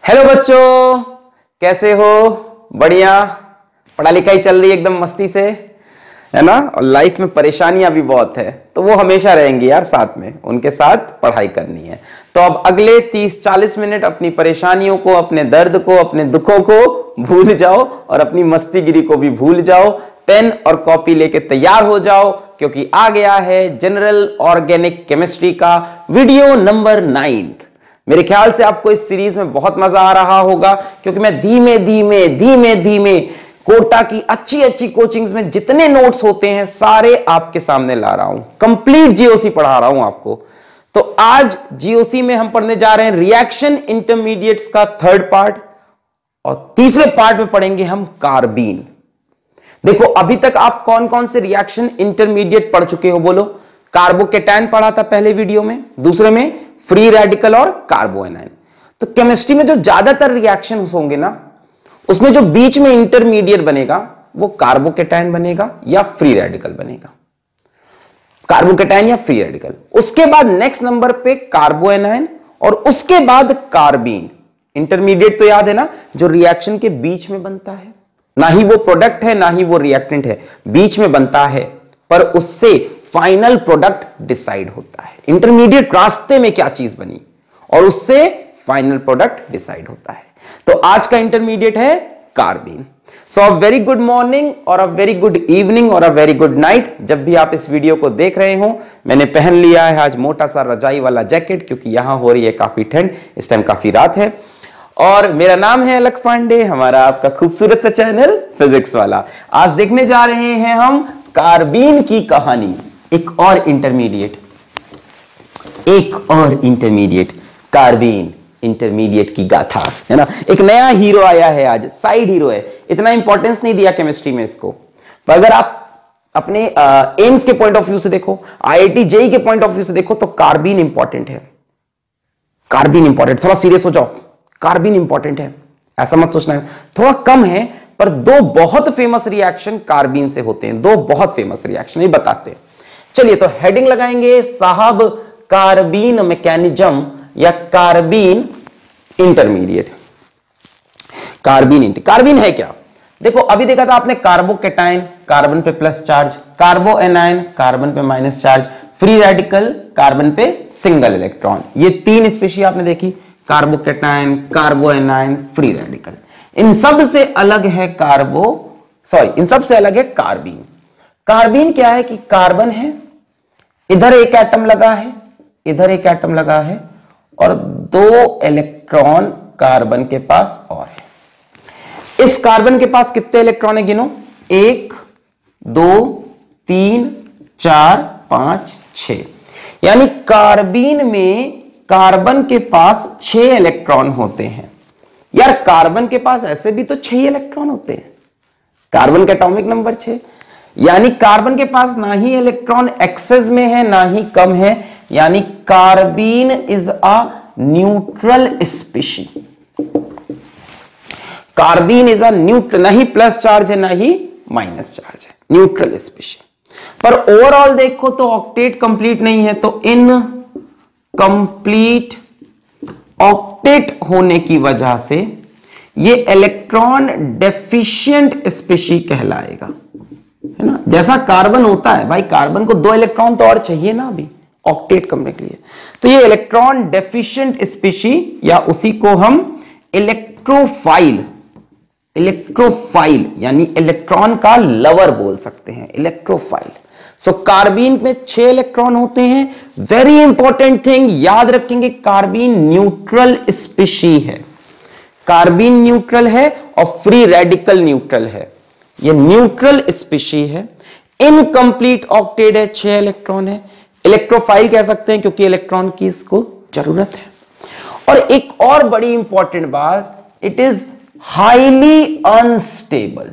Hello बच्चों, कैसे हो? बढ़िया। पढ़ाई लिखाई चल रही है एकदम मस्ती से, है ना? और लाइफ में परेशानियां भी बहुत है, तो वो हमेशा रहेंगी यार, साथ में उनके साथ पढ़ाई करनी है। तो अब अगले 30-40 मिनट अपनी परेशानियों को, अपने दर्द को, अपने दुखों को भूल जाओ और अपनी मस्तीगिरी को भी भूल जाओ। पेन और कॉपी लेके तैयार हो जाओ, क्योंकि आ गया है जनरल ऑर्गेनिक केमिस्ट्री का वीडियो नंबर 9। मेरे ख्याल से आपको इस सीरीज में बहुत मजा आ रहा होगा, क्योंकि मैं धीमे धीमे कोटा की अच्छी अच्छी कोचिंग्स में जितने नोट्स होते हैं सारे आपके सामने ला रहा हूं। कंप्लीट जीओसी पढ़ा रहा हूं आपको। तो आज जीओसी में हम पढ़ने जा रहे हैं रिएक्शन इंटरमीडिएट्स का 3rd पार्ट, और तीसरे पार्ट में पढ़ेंगे हम कार्बीन। देखो, अभी तक आप कौन कौन से रिएक्शन इंटरमीडिएट पढ़ चुके हो? बोलो। कार्बोकेटायन पढ़ा था पहले वीडियो में, दूसरे में फ्री रेडिकल और कार्बोएनायन। तो केमिस्ट्री में जो ज्यादातर रिएक्शन होंगे ना, उसमें जो बीच में इंटरमीडिएट बनेगा वो कार्बोकेटायन बनेगा या फ्री रेडिकल बनेगा। कार्बोकेटायन या फ्री रेडिकल। उसके बाद नेक्स्ट नंबर पे कार्बोएनायन, और उसके बाद कार्बीन। इंटरमीडिएट तो याद है ना, जो रिएक्शन के बीच में बनता है, ना ही वो प्रोडक्ट है ना ही वो रिएक्टेंट है, बीच में बनता है, पर उससे फाइनल प्रोडक्ट डिसाइड होता है। इंटरमीडिएट रास्ते में क्या चीज बनी और उससे फाइनल प्रोडक्ट डिसाइड होता है। तो आज का इंटरमीडिएट है carbene. So a very good morning और अ वेरी गुड इवनिंग और अ वेरी गुड नाइट, जब भी आप इस वीडियो को देख रहे हो। मैंने पहन लिया है आज मोटा सा रजाई वाला जैकेट, क्योंकि यहां हो रही है काफी ठंड, इस टाइम काफी रात है। और मेरा नाम है अलक पांडे, हमारा आपका खूबसूरत सा चैनल फिजिक्स वाला। आज देखने जा रहे हैं हम कार्बीन की कहानी। एक और इंटरमीडिएट कार्बीन इंटरमीडिएट की गाथा, है ना? एक नया हीरो आया है आज, साइड हीरो है। इतना इंपॉर्टेंस नहीं दिया केमिस्ट्री में इसको, पर अगर आप अपने एम्स के पॉइंट ऑफ व्यू से देखो, आईआईटी जेई के पॉइंट ऑफ व्यू से देखो, तो कार्बीन इंपॉर्टेंट है। कार्बीन इंपॉर्टेंट, थोड़ा सीरियस हो जाओ। कार्बीन इंपॉर्टेंट है, ऐसा मत सोचना है थोड़ा कम है, पर दो बहुत फेमस रिएक्शन कार्बीन से होते हैं। दो बहुत फेमस रिएक्शन ये बताते हैं। चलिए, तो हेडिंग लगाएंगे साहब, कार्बीन मैकेनिज्म या कार्बीन इंटरमीडिएट। कार्बीन है क्या? देखो, अभी देखा था आपने कार्बोकेटायन, कार्बन पे प्लस चार्ज, कार्बोएनायन, कार्बन पे minus charge, free radical, carbon पे सिंगल इलेक्ट्रॉन। ये 3 स्पीशीज आपने देखी, कार्बोकेटायन, कार्बोएनायन, फ्री रेडिकल। इन सब से अलग है कार्बीन। कार्बीन क्या है कि कार्बन है, इधर एक एटम लगा है, इधर एक एटम लगा है, और 2 इलेक्ट्रॉन कार्बन के पास और है। इस कार्बन के पास कितने इलेक्ट्रॉन है? गिनो। 1 2 3 4 5 6। यानी कार्बीन में कार्बन के पास 6 इलेक्ट्रॉन होते हैं। यार, कार्बन के पास ऐसे भी तो 6 इलेक्ट्रॉन होते हैं। कार्बन का एटॉमिक नंबर 6। यानी कार्बन के पास ना ही इलेक्ट्रॉन एक्सेस में है ना ही कम है, यानी carbene is a neutral species. Carbene is a neutral, ना ही प्लस चार्ज है ना ही माइनस चार्ज है, न्यूट्रल स्पीशी। पर ओवरऑल देखो तो ऑक्टेट कंप्लीट नहीं है, तो इन कंप्लीट ऑक्टेट होने की वजह से ये इलेक्ट्रॉन डेफिशिएंट स्पीशी कहलाएगा, है ना? जैसा कार्बन होता है भाई, कार्बन को 2 इलेक्ट्रॉन तो और चाहिए ना अभी ऑक्टेट करने के लिए। तो ये इलेक्ट्रॉन डेफिशिएंट स्पीशी, या उसी को हम इलेक्ट्रोफाइल यानी इलेक्ट्रॉन का लवर बोल सकते हैं, इलेक्ट्रोफाइल। सो कार्बीन में 6 इलेक्ट्रॉन होते हैं। वेरी इंपॉर्टेंट थिंग याद रखेंगे, कार्बीन न्यूट्रल स्पीशी है। कार्बीन न्यूट्रल है और फ्री रेडिकल न्यूट्रल है। ये न्यूट्रल स्पीशी है। इनकंप्लीट ऑक्टेट है, 6 इलेक्ट्रॉन है। इलेक्ट्रोफाइल कह सकते हैं क्योंकि इलेक्ट्रॉन की इसको जरूरत है। और एक और बड़ी इंपॉर्टेंट बात, it is highly unstable.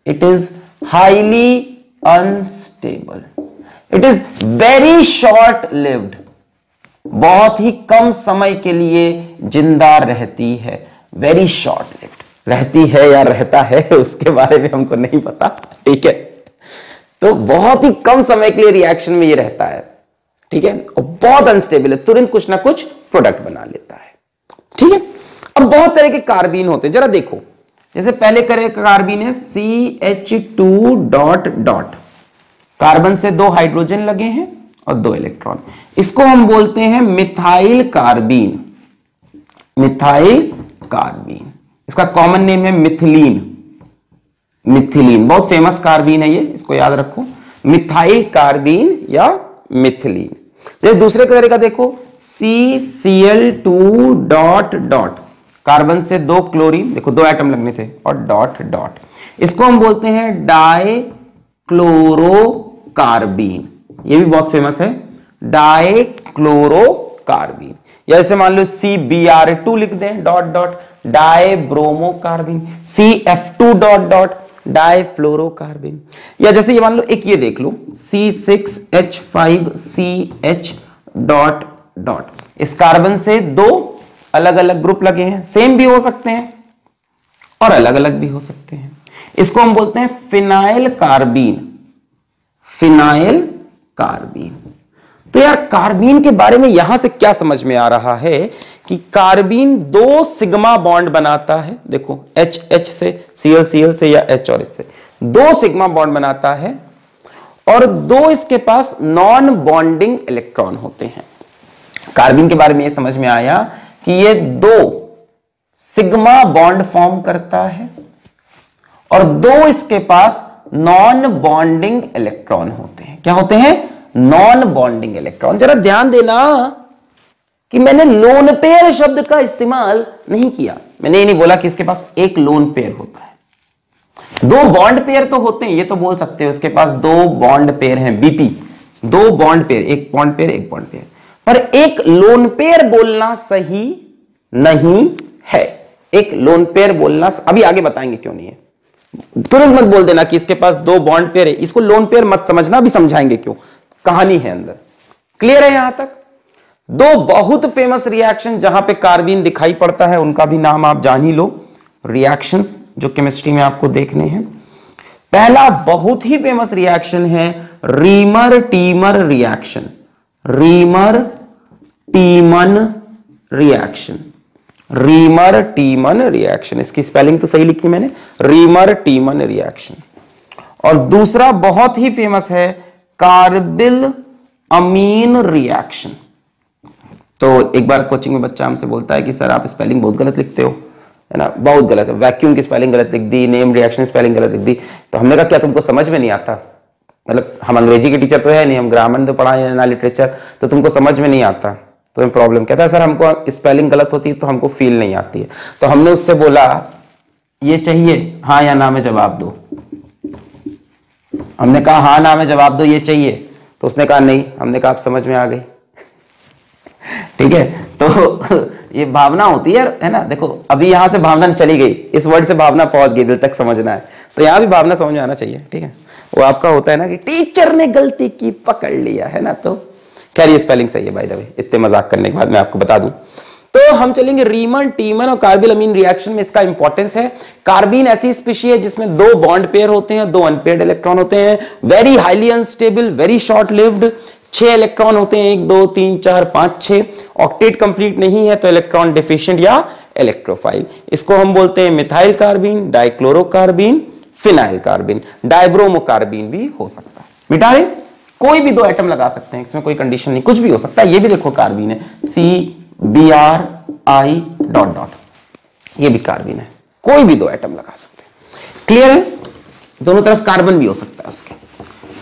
It is highly unstable. It is very short lived. बहुत ही कम समय के लिए जिंदा रहती है। Very short lived. रहती है या रहता है उसके बारे में हमको नहीं पता, ठीक है? तो बहुत ही कम समय के लिए रिएक्शन में ये रहता है, ठीक है? और बहुत अनस्टेबल है, तुरंत कुछ ना कुछ प्रोडक्ट बना लेता है, ठीक है? अब बहुत तरह के कार्बीन होते हैं, जरा देखो। जैसे पहले करे कार्बीन है CH2 डॉट डॉट, कार्बन से 2 हाइड्रोजन लगे हैं और 2 इलेक्ट्रॉन, इसको हम बोलते हैं मिथाइल कार्बीन। मिथाइल कार्बीन, इसका कॉमन नेम है मिथिलीन। मिथिलीन बहुत फेमस कार्बीन है ये, इसको याद रखो, मिथाइल कार्बीन या मिथिलीन। जैसे दूसरे तरह का देखो CCl2 डॉट डॉट, कार्बन से 2 क्लोरीन, देखो 2 एटम लगने थे और डॉट डॉट, इसको हम बोलते हैं डाइक्लोरोकार्बीन। ये भी बहुत फेमस है, डाइक्लोरोकार्बीन। या जैसे मान लो CBr2 लिख दें dot dot, dibromocarbene. CF2 dot dot, difluorocarbene. या जैसे ये मान लो एक ये देख लो C6H5CH डॉट डॉट, इस कार्बन से 2 अलग अलग ग्रुप लगे हैं, सेम भी हो सकते हैं और अलग अलग भी हो सकते हैं, इसको हम बोलते हैं फिनाइल कार्बीन। Phenyl carbene. तो यार कार्बीन के बारे में यहां से क्या समझ में आ रहा है कि कार्बीन 2 सिग्मा बॉन्ड बनाता है, देखो H से, Cl से या H और इससे 2 सिग्मा बॉन्ड बनाता है और 2 इसके पास नॉन बॉन्डिंग इलेक्ट्रॉन होते हैं। कार्बीन के बारे में यह समझ में आया कि ये 2 सिग्मा बॉन्ड फॉर्म करता है और 2 इसके पास नॉन बॉन्डिंग इलेक्ट्रॉन होते हैं। क्या होते हैं? Non bonding electron. जरा ध्यान देना कि मैंने लोन पेयर शब्द का इस्तेमाल नहीं किया, मैंने ये नहीं बोला कि इसके पास एक लोन पेयर होता है, 2 बॉन्ड पेयर तो होते हैं, ये तो बोल सकते हो इसके पास 2 बॉन्ड पेयर हैं, BP 2 बॉन्ड पेयर, एक बॉन्ड पेयर एक बॉन्ड पेयर, पर एक लोन पेयर बोलना सही नहीं है। एक लोन पेयर बोलना, अभी आगे बताएंगे क्यों नहीं है, तुरंत मत बोल देना कि इसके पास 2 बॉन्ड पेयर है, इसको लोन पेयर मत समझना, अभी समझाएंगे क्यों, कहानी है अंदर। क्लियर है यहां तक? 2 बहुत फेमस रिएक्शन जहां पे कार्बीन दिखाई पड़ता है, उनका भी नाम आप जान ही लो, रिएक्शंस जो केमिस्ट्री में आपको देखने हैं। पहला बहुत ही फेमस रिएक्शन है reamer teamer reaction. Reamer टीमन reaction. Reamer टीमन reaction, इसकी स्पेलिंग तो सही लिखी मैंने, रीमर टीमन रिएक्शन। और दूसरा बहुत ही फेमस है कार्बिल अमीन रिएक्शन। तो एक बार कोचिंग में बच्चा हमसे बोलता है कि सर आप स्पेलिंग बहुत गलत लिखते हो, है ना, बहुत गलत है, वैक्यूम की स्पेलिंग गलत लिख दी, नेम रिएक्शन स्पेलिंग गलत लिख दी। तो हमने कहा क्या तुमको समझ में नहीं आता? मतलब हम अंग्रेजी के टीचर तो है नहीं, हम ग्रामर तो पढ़ाए ना लिटरेचर, तो तुमको समझ में नहीं आता, तुम्हें प्रॉब्लम। कहता है सर हमको स्पेलिंग गलत होती है तो हमको फील नहीं आती है। तो हमने उससे बोला ये चाहिए हाँ या ना में जवाब दो। हमने कहा हाँ ना में जवाब दो, ये चाहिए, तो उसने कहा नहीं। हमने कहा आप समझ में आ गई। ठीक है, तो ये भावना होती है ना। देखो अभी यहां से भावना चली गई, इस वर्ड से भावना पहुंच गई, दिल तक समझना है, तो यहां भी भावना समझ में आना चाहिए। ठीक है, वो आपका होता है ना कि टीचर ने गलती की पकड़ लिया, है ना। तो खैर ये स्पेलिंग सही है बाय द वे, इतने मजाक करने के बाद मैं आपको बता दूं। तो हम चलेंगे रीमन टीमन और कार्बिल अमीन रिएक्शन में। इसका इंपॉर्टेंस है, कार्बीन ऐसी स्पीशी है जिसमें 2 बॉन्ड पेयर होते हैं, 2 अनपेयर्ड इलेक्ट्रॉन होते हैं, very highly unstable, very short lived, 6 electron होते हैं, 1 2 3 4 5 6। ऑक्टेट कंप्लीट नहीं है तो इलेक्ट्रॉन डिफिशिएंट या इलेक्ट्रोफाइल। इसको हम बोलते हैं methyl carbene, dichlorocarbene, phenyl carbene, dibromocarbene भी हो सकता है। मिटा रहे, कोई भी 2 एटम लगा सकते हैं, इसमें कोई कंडीशन नहीं, कुछ भी हो सकता है। ये भी देखो कार्बीन है, CBr(I) डॉट डॉट, ये भी कार्बीन है, कोई भी 2 एटम लगा सकते हैं। क्लियर है? दोनों तरफ कार्बन भी हो सकता है उसके।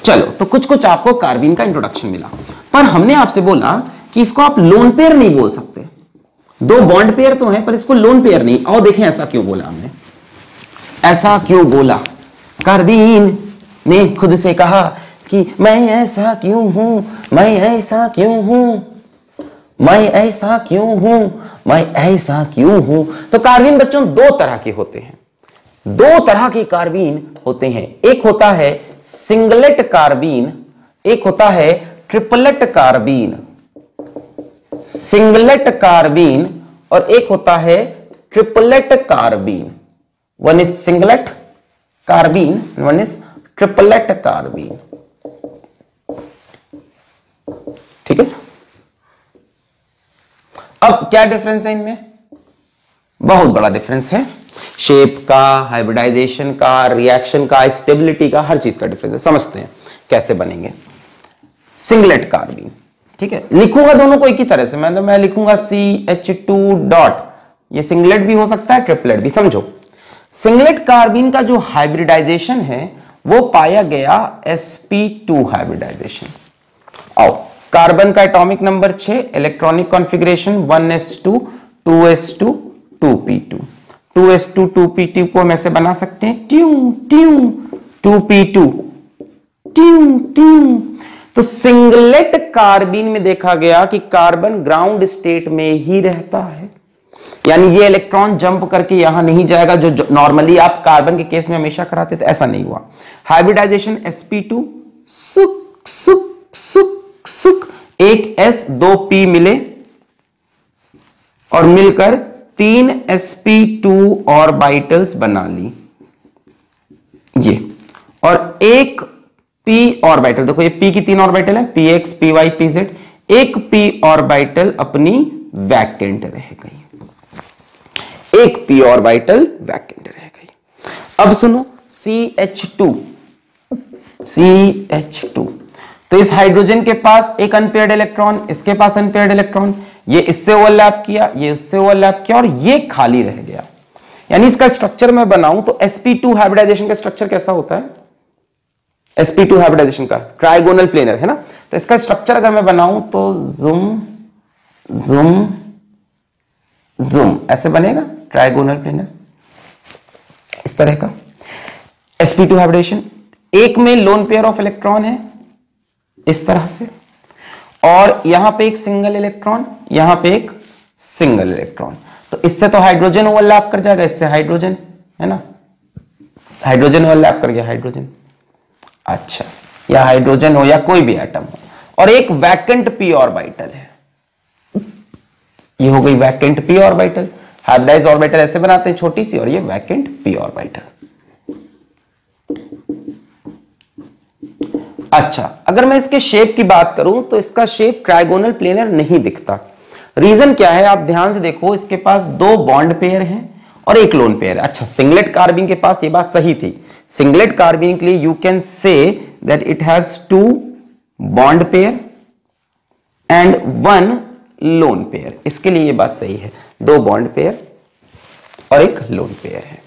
चलो, तो कुछ कुछ आपको कार्बीन का इंट्रोडक्शन मिला, पर हमने आपसे बोला कि इसको आप लोन पेयर नहीं बोल सकते। 2 बॉन्ड पेयर तो हैं पर इसको लोन पेयर नहीं। आओ देखें ऐसा क्यों बोला हमने, ऐसा क्यों बोला। कार्बीन ने खुद से कहा कि मैं ऐसा क्यों हूं, मैं ऐसा क्यों हूं, मैं ऐसा क्यों हूं, मैं ऐसा क्यों हूं। तो कार्बीन बच्चों 2 तरह के होते हैं, 2 तरह के कार्बीन होते हैं। एक होता है सिंगलेट कार्बीन, एक होता है ट्रिपलेट कार्बीन। सिंगलेट कार्बीन और एक होता है triplet carbene. One is singlet carbene, one is triplet carbene. ठीक है, अब क्या डिफरेंस है इनमें? बहुत बड़ा डिफरेंस है, शेप का, हाइब्रिडाइजेशन का, रिएक्शन का, स्टेबिलिटी का, हर चीज का डिफरेंस है। समझते हैं कैसे बनेंगे सिंगलेट कार्बीन। ठीक है, लिखूंगा दोनों को एक ही तरह से, मैं लिखूंगा CH2 डॉट, ये सिंगलेट भी हो सकता है, ट्रिपलेट भी। समझो, सिंगलेट कार्बीन का जो हाइब्रिडाइजेशन है वो पाया गया sp2 हाइब्रिडाइजेशन। आओ, कार्बन का atomic number 6, electronic configuration 1s2 2s2 2p2। 2s2 2p2 को हम ऐसे बना सकते हैं, ट्यू ट्यू 2p2 ट्यू ट्यू। तो सिंगलेट कार्बीन में देखा गया कि कार्बन ग्राउंड स्टेट में ही रहता है, यानी ये इलेक्ट्रॉन जंप करके यहां नहीं जाएगा, जो नॉर्मली आप कार्बन के केस में हमेशा कराते थे, ऐसा नहीं हुआ। हाइब्रिडाइजेशन sp2 सुक सुक सुक सुक, एक s 2 p मिले और मिलकर 3 sp2 ऑर्बिटल्स बना ली ये, और एक p ऑर्बिटल, देखो ये p की 3 ऑर्बिटल है, px py pz, एक p ऑर्बिटल अपनी वैकेंट रह गई, एक p ऑर्बिटल वैकेंट रह गई। अब सुनो, CH2 तो इस हाइड्रोजन के पास एक अनपेयर्ड इलेक्ट्रॉन, इसके पास अनपेयर्ड इलेक्ट्रॉन, ये इससे ओवरलैप किया, ये उससे ओवरलैप किया, और ये खाली रह गया। यानी इसका स्ट्रक्चर मैं बनाऊं तो sp2 हाइब्रिडाइजेशन का स्ट्रक्चर कैसा होता है, sp2 हाइब्रिडाइजेशन का ट्राइगोनल प्लेनर है ना। तो इसका स्ट्रक्चर अगर मैं बनाऊं तो जुम जुम जुम ऐसे बनेगा, ट्राइगोनल प्लेनर इस तरह का। sp2 हाइब्रिडेशन, एक में लोन पेयर ऑफ इलेक्ट्रॉन है इस तरह से, और यहां पे एक सिंगल इलेक्ट्रॉन, यहां पे एक सिंगल इलेक्ट्रॉन। तो इससे तो हाइड्रोजन ओवरलैप कर जाएगा, इससे हाइड्रोजन है ना, हाइड्रोजन ओवरलैप कर गया हाइड्रोजन। अच्छा, या हाइड्रोजन हो या कोई भी एटम हो, और एक वैकेंट p ऑर्बिटल है, ये हो गई vacant p orbital. Hybridise orbital ऐसे बनाते हैं छोटी सी, और ये वैकेंट p ऑर्बिटल। अच्छा, अगर मैं इसके शेप की बात करूं तो इसका शेप ट्राइगोनल प्लेनर नहीं दिखता। रीजन क्या है, आप ध्यान से देखो, इसके पास 2 बॉन्ड पेयर हैं और एक लोन पेयर है। अच्छा, सिंगलेट कार्बीन के पास ये बात सही थी, सिंगलेट कार्बीन के लिए you can say that it has 2 bond pair and 1 lone pair. इसके लिए ये बात सही है, 2 बॉन्ड पेयर और एक लोन पेयर है।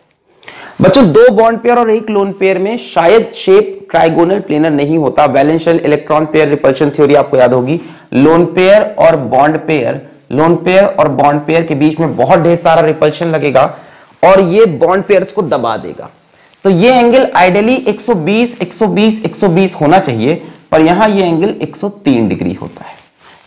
बच्चों, 2 बॉन्ड पेयर और एक लोन पेयर में शायद शेप ट्राइगोनल प्लेनर नहीं होता। वैलेंशियल इलेक्ट्रॉन पेयर रिपल्शन थ्योरी आपको याद होगी, लोन पेयर और बॉन्ड पेयर, लोन पेयर और बॉन्ड पेयर के बीच में बहुत ढेर सारा रिपल्शन लगेगा और ये बॉन्ड पेयर्स को दबा देगा। तो ये एंगल आइडियली 120 120 120 होना चाहिए, पर यहां ये एंगल 103 डिग्री होता है।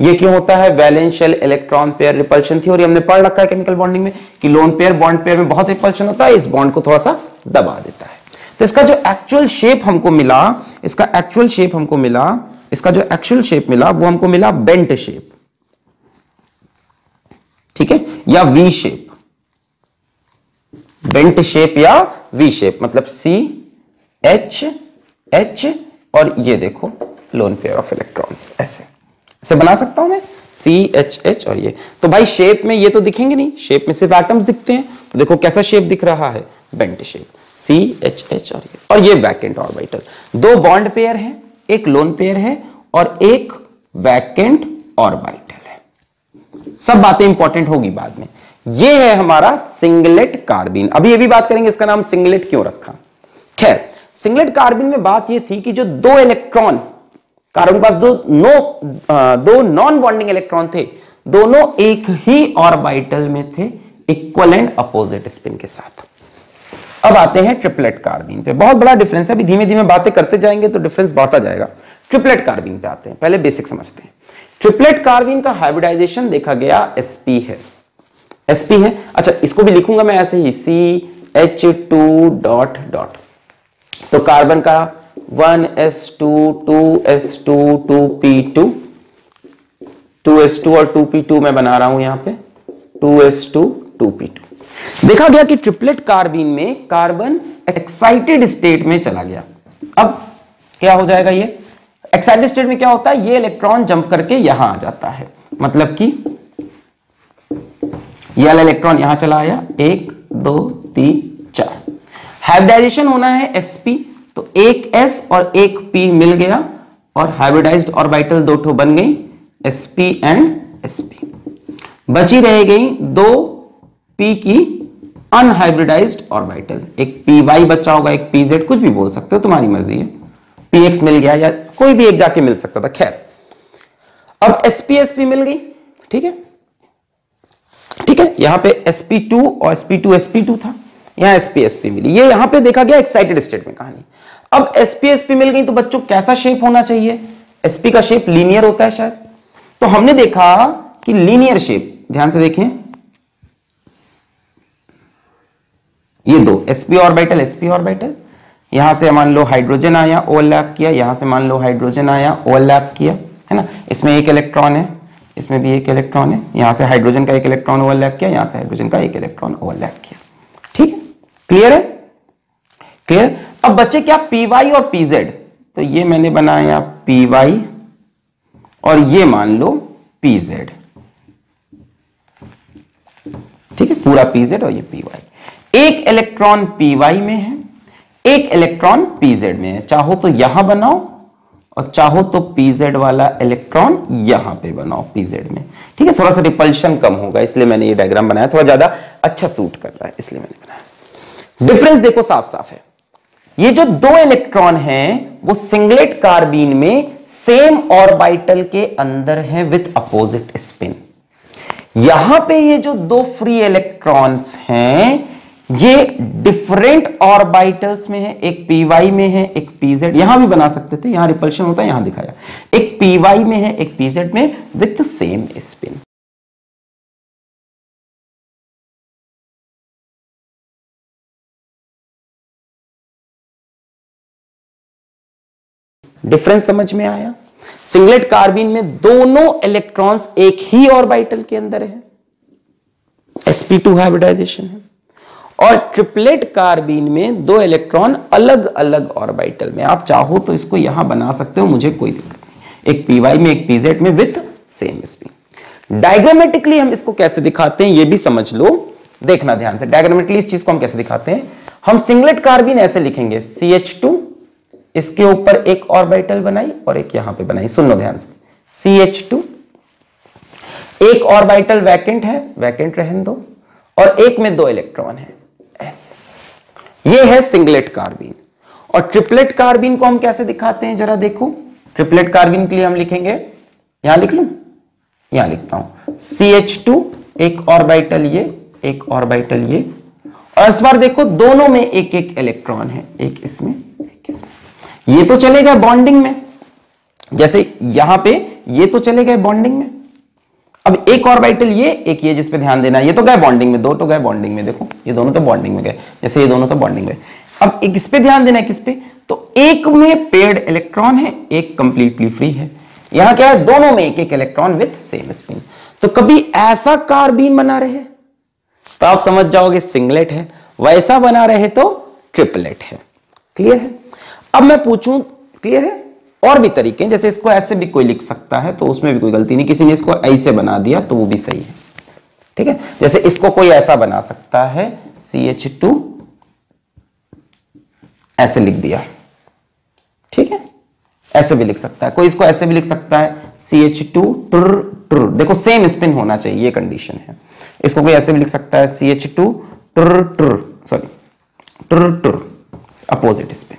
ये क्यों होता है, वैलेंशियल इलेक्ट्रॉन पेयर रिपल्शन थ्योरी हमने पढ़ रखा है केमिकल बॉन्डिंग में कि लोन पेयर बॉन्ड पेयर में बहुत रिपल्शन होता है, इस बॉन्ड को थोड़ा सा दबा देता है। तो इसका जो एक्चुअल शेप हमको मिला, इसका एक्चुअल शेप हमको मिला, इसका जो एक्चुअल शेप मिला वो हमको मिला बेंट शेप, ठीक है, या वी शेप, बेंट शेप या वी शेप, मतलब CH और ये देखो लोन पेयर ऑफ इलेक्ट्रॉन्स, ऐसे बना सकता हूं मैं, CH और ये। तो भाई शेप में ये तो दिखेंगे नहीं, शेप में सिर्फ एटम्स दिखते हैं। तो देखो कैसा शेप दिख रहा है, बेंट शेप, CH और ये वैकेंट ऑर्बिटल। 2 बॉन्ड पेयर है, एक लोन पेयर है और एक वैकेंट ऑर्बिटल है। सब बातें इंपॉर्टेंट होगी बाद में। ये है हमारा सिंगलेट कार्बीन। अभी ये भी बात करेंगे इसका नाम सिंगलेट क्यों रखा। खैर, सिंगलेट कार्बीन में बात ये थी कि जो 2 इलेक्ट्रॉन, कार्बन के पास दो नॉन बॉन्डिंग इलेक्ट्रॉन थे, दोनों एक ही ऑर्बिटल में थे, इक्वल एंड अपोजिट स्पिन के साथ। अब आते हैं ट्रिपलेट कार्बीन पे। बहुत बड़ा डिफरेंस है, अभी धीमे धीमे बातें करते जाएंगे तो डिफरेंस बढ़ता जाएगा। ट्रिपलेट कार्बीन पे आते हैं, पहले बेसिक समझते हैं। ट्रिपलेट कार्बीन का हाइब्रिडाइजेशन देखा गया sp है, sp है। अच्छा, इसको भी लिखूंगा मैं ऐसे ही, CH2 डॉट डॉट। तो कार्बन का 1s2 2s2 2p2, 2s2 और 2p2 मैं बना रहा हूं यहां पे, 2s2 2p2। देखा गया कि ट्रिपलेट कार्बीन में कार्बन एक्साइटेड स्टेट में चला गया। अब क्या हो जाएगा, ये एक्साइटेड स्टेट में क्या होता है, ये इलेक्ट्रॉन जंप करके यहां आ जाता है, मतलब कि ये वाला इलेक्ट्रॉन यहां चला आया, 1 2 3 4। हाइब्रिडाइजेशन होना है sp, तो एक s और एक p मिल गया और हाइब्रिडाइज्ड ऑर्बिटल दो ठो बन गई, sp एंड sp। बची रह गई दो p की अनहाइब्रिडाइज्ड ऑर्बिटल, एक py बचा होगा, एक pz, कुछ भी बोल सकते हो, तुम्हारी मर्जी है। px मिल गया या कोई भी एक जाके मिल सकता था, खैर। अब sp मिल गई, ठीक है, ठीक है। यहां पे sp2 और sp2 था, यहां sp मिली। ये यहां पे देखा गया एक्साइटेड स्टेट में कहानी। अब sp मिल गई तो बच्चों कैसा शेप होना चाहिए? sp का शेप लीनियर होता है शायद, तो हमने देखा कि लीनियर शेप, ध्यान से देखें, ये दो sp ऑर्बिटल, यहां से मान लो हाइड्रोजन आया, ओवरलैप किया, यहां से मान लो हाइड्रोजन आया, ओवरलैप किया, है ना। इसमें एक इलेक्ट्रॉन है, इसमें भी एक इलेक्ट्रॉन है, यहां से हाइड्रोजन का एक इलेक्ट्रॉन ओवरलैप किया, यहां से हाइड्रोजन का एक इलेक्ट्रॉन ओवरलैप किया, ठीक है, क्लियर है, क्लियर। अब बच्चे क्या, py और pz, तो ये मैंने बनाया py और ये मान लो pz, ठीक है, पूरा pz और ये py। एक इलेक्ट्रॉन py में है, एक इलेक्ट्रॉन pz में है, चाहो तो यहां बनाओ और चाहो तो pz वाला इलेक्ट्रॉन यहां पे बनाओ pz में, ठीक है। थोड़ा सा रिपल्शन कम होगा इसलिए मैंने ये डायग्राम बनाया, थोड़ा ज्यादा अच्छा सूट कर रहा है इसलिए मैंने बनाया। डिफरेंस देखो साफ साफ है, ये जो दो इलेक्ट्रॉन हैं वो सिंगलेट कार्बीन में सेम ऑर्बिटल के अंदर है विथ अपोजिट स्पिन। यहां पे ये जो दो फ्री इलेक्ट्रॉन्स हैं ये डिफरेंट ऑर्बिटल्स में है, एक py में है, एक pz, यहां भी बना सकते थे, यहां रिपल्शन होता है, यहां दिखाया, एक py में है, एक pz में विथ सेम स्पिन। डिफरेंस समझ में आया? सिंगलेट कार्बीन में दोनों इलेक्ट्रॉन्स एक ही ऑर्बिटल के अंदर है, sp2 हाइब्रिडाइजेशन है, और ट्रिपलेट कार्बीन में दो इलेक्ट्रॉन अलग अलग ऑर्बिटल में। आप चाहो तो इसको यहां बना सकते हो, मुझे कोई दिक्कत नहीं, एक py में एक pz में विथ सेम स्पिन। डायग्रामेटिकली हम इसको कैसे दिखाते हैं ये भी समझ लो, देखना ध्यान से। डायग्रामेटिकली इस चीज को हम कैसे दिखाते हैं, हम सिंगलेट कार्बीन ऐसे लिखेंगे, CH2, इसके ऊपर एक ऑर्बिटल बनाई और एक यहां पे बनाई, सुन लो ध्यान से, CH2, एक ऑर्बिटल वैकेंट है, वैकेंट रहने दो, और एक में दो इलेक्ट्रॉन है, ऐसे। ये है सिंगलेट कार्बीन। और ट्रिपलेट कार्बीन को हम कैसे दिखाते हैं जरा देखो। ट्रिपलेट कार्बीन के लिए हम लिखेंगे, यहां लिख लूं, यहां लिखता हूं, CH2, एक ऑर्बिटल ये, एक ऑर्बिटल ये, और इस बार देखो दोनों में एक एक इलेक्ट्रॉन है, एक इसमें एक इसमें। ये तो चले गए बॉन्डिंग में, जैसे यहां पे ये तो चले गए बॉन्डिंग में। अब एक ऑर्बिटल ये, एक ये, जिस पे ध्यान देना, ये तो गए बॉन्डिंग में, दो तो गए बॉन्डिंग में, देखो ये दोनों तो बॉन्डिंग में गए, जैसे ये दोनों तो बॉन्डिंग में। अब एक इस पे ध्यान देना है, किस पे, तो एक में पेयर्ड इलेक्ट्रॉन है, एक कंप्लीटली फ्री है। यहां क्या है, दोनों में एक एक इलेक्ट्रॉन विथ सेम स्पिन। तो कभी ऐसा कार्बीन बना रहे तो आप समझ जाओगे सिंगलेट है, वैसा बना रहे तो ट्रिपलेट है। क्लियर है? अब मैं पूछूं, क्लियर है? और भी तरीके, जैसे इसको ऐसे भी कोई लिख सकता है तो उसमें भी कोई गलती नहीं, किसी ने इसको ऐसे बना दिया तो वो भी सही है, ठीक है। जैसे इसको कोई ऐसा बना सकता है, CH2 ऐसे लिख दिया, ठीक है, ऐसे भी लिख सकता है कोई, इसको ऐसे भी लिख सकता है, CH2 ट्र ट्र, देखो सेम स्पिन होना चाहिए, ये कंडीशन है। इसको कोई ऐसे भी लिख सकता है, CH2 ट्र ट्र, सॉरी ट्र ट्र, अपोजिट स्पिन,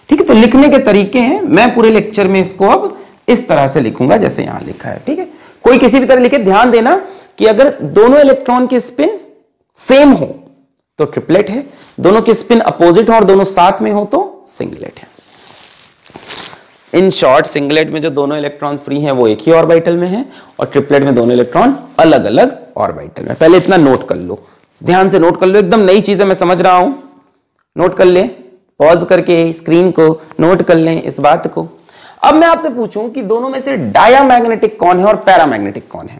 ठीक है। तो लिखने के तरीके हैं, मैं पूरे लेक्चर में इसको अब इस तरह से लिखूंगा जैसे यहां लिखा है, ठीक है। कोई किसी भी तरह लिखे, ध्यान देना कि अगर दोनों इलेक्ट्रॉन के स्पिन सेम हो तो ट्रिपलेट है, दोनों के स्पिन अपोजिट हो और दोनों साथ में हो तो सिंगलेट है। इन शॉर्ट, सिंगलेट में जो दोनों इलेक्ट्रॉन फ्री हैं वो एक ही ऑर्बिटल में है, और ट्रिपलेट में दोनों इलेक्ट्रॉन अलग अलग ऑर्बिटल में। पहले इतना नोट कर लो, ध्यान से नोट कर लो, एकदम नई चीजें मैं समझ रहा हूं, नोट कर ले, पॉज करके स्क्रीन को नोट कर लें इस बात को। अब मैं आपसे पूछूं कि दोनों में से डायामैग्नेटिक कौन है और पैरामैग्नेटिक कौन है,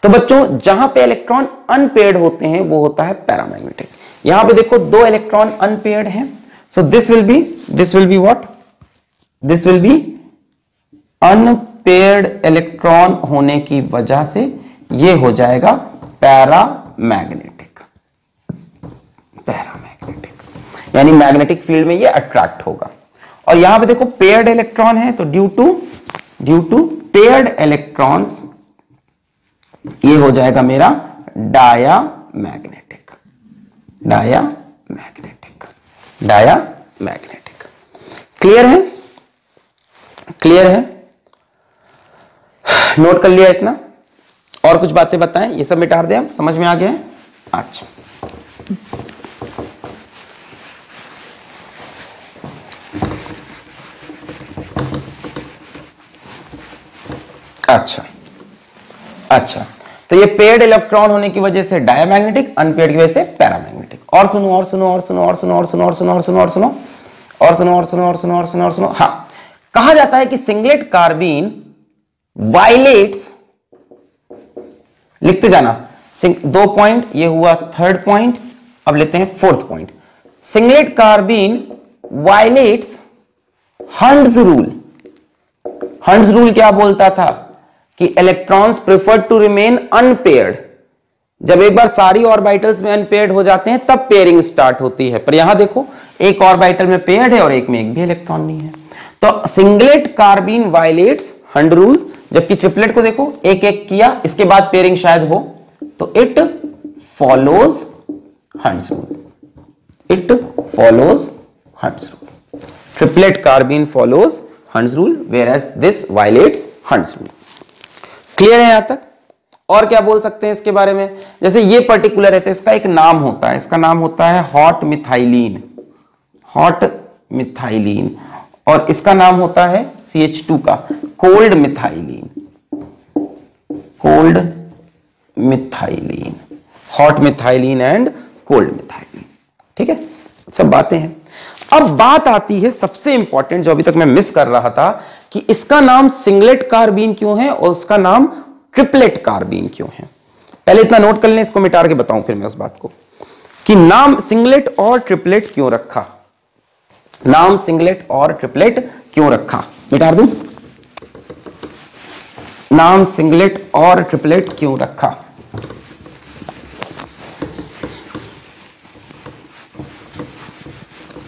तो बच्चों जहां पे इलेक्ट्रॉन अनपेयर्ड होते हैं वो होता है पैरामैग्नेटिक। यहां पे देखो दो इलेक्ट्रॉन अनपेयर्ड हैं, so this will be what, this will be unpaired electron होने की वजह से ये हो जाएगा पैरामैग्नेटिक। पैरामैग्नेटिक, पैरामैग्नेटिक यानी मैग्नेटिक फील्ड में ये अट्रैक्ट होगा। और यहां पे देखो पेयर्ड इलेक्ट्रॉन है तो ड्यू टू पेयर्ड इलेक्ट्रॉन्स ये हो जाएगा मेरा डायामैग्नेटिक, डायामैग्नेटिक, डायामैग्नेटिक। क्लियर है? क्लियर है? नोट कर लिया इतना? और कुछ बातें बताएं? ये सब मिटा दें, अब समझ में आ गया है? अच्छा, अच्छा, अच्छा, तो ये पेयर्ड इलेक्ट्रॉन होने की वजह से डायामैग्नेटिक, अनपेयर्ड की वजह से पैरामैग्नेटिक। और सुनो और सुनो और सुनो और सुनो और सुनो और सुनो और सुनो और सुनो और सुनो और सुनो और सुनो और सुनो और सुनो। हाँ, कहा जाता है कि सिंगलेट कार्बीन वायलेट्स, लिखते जाना, 2 पॉइंट, ये हुआ 3rd पॉइंट, अब लेते हैं 4th point. Singlet carbene violates Hund's rule. Hund's rule क्या बोलता था कि electrons prefer to remain unpaired. जब एक बार सारी ऑर्बिटल्स में अनपेयर्ड हो जाते हैं तब पेयरिंग स्टार्ट होती है। पर यहां देखो एक ऑर्बिटल में पेयर्ड है और एक में एक भी इलेक्ट्रॉन नहीं है, तो सिंगलेट कार्बीन वायलेट्स हंड रूल। जबकि ट्रिपलेट को देखो एक एक किया, इसके बाद पेयरिंग शायद हो, तो it follows Hund's rule, it follows Hund's rule. Triplet carbene follows Hund's rule whereas this violates Hund's rule. Clear है यहां तक? और क्या बोल सकते हैं इसके बारे में? जैसे ये पर्टिकुलर है तो इसका एक नाम होता है, इसका नाम होता है हॉट मिथाइलिन, हॉट मिथाइलिन। और इसका नाम होता है CH2 का cold methylene, cold methylene, hot methylene and cold methylene. ठीक है, सब बातें हैं। अब बात आती है सबसे इंपॉर्टेंट जो अभी तक मैं मिस कर रहा था, कि इसका नाम सिंगलेट कार्बीन क्यों है और उसका नाम ट्रिपलेट कार्बीन क्यों है। पहले इतना नोट कर लें, इसको मिटा के बताऊं फिर मैं उस बात को, कि नाम सिंगलेट और ट्रिपलेट क्यों रखा, नाम सिंगलेट और ट्रिपलेट क्यों रखा। मिटा दूं, नाम सिंगलेट और ट्रिपलेट क्यों रखा।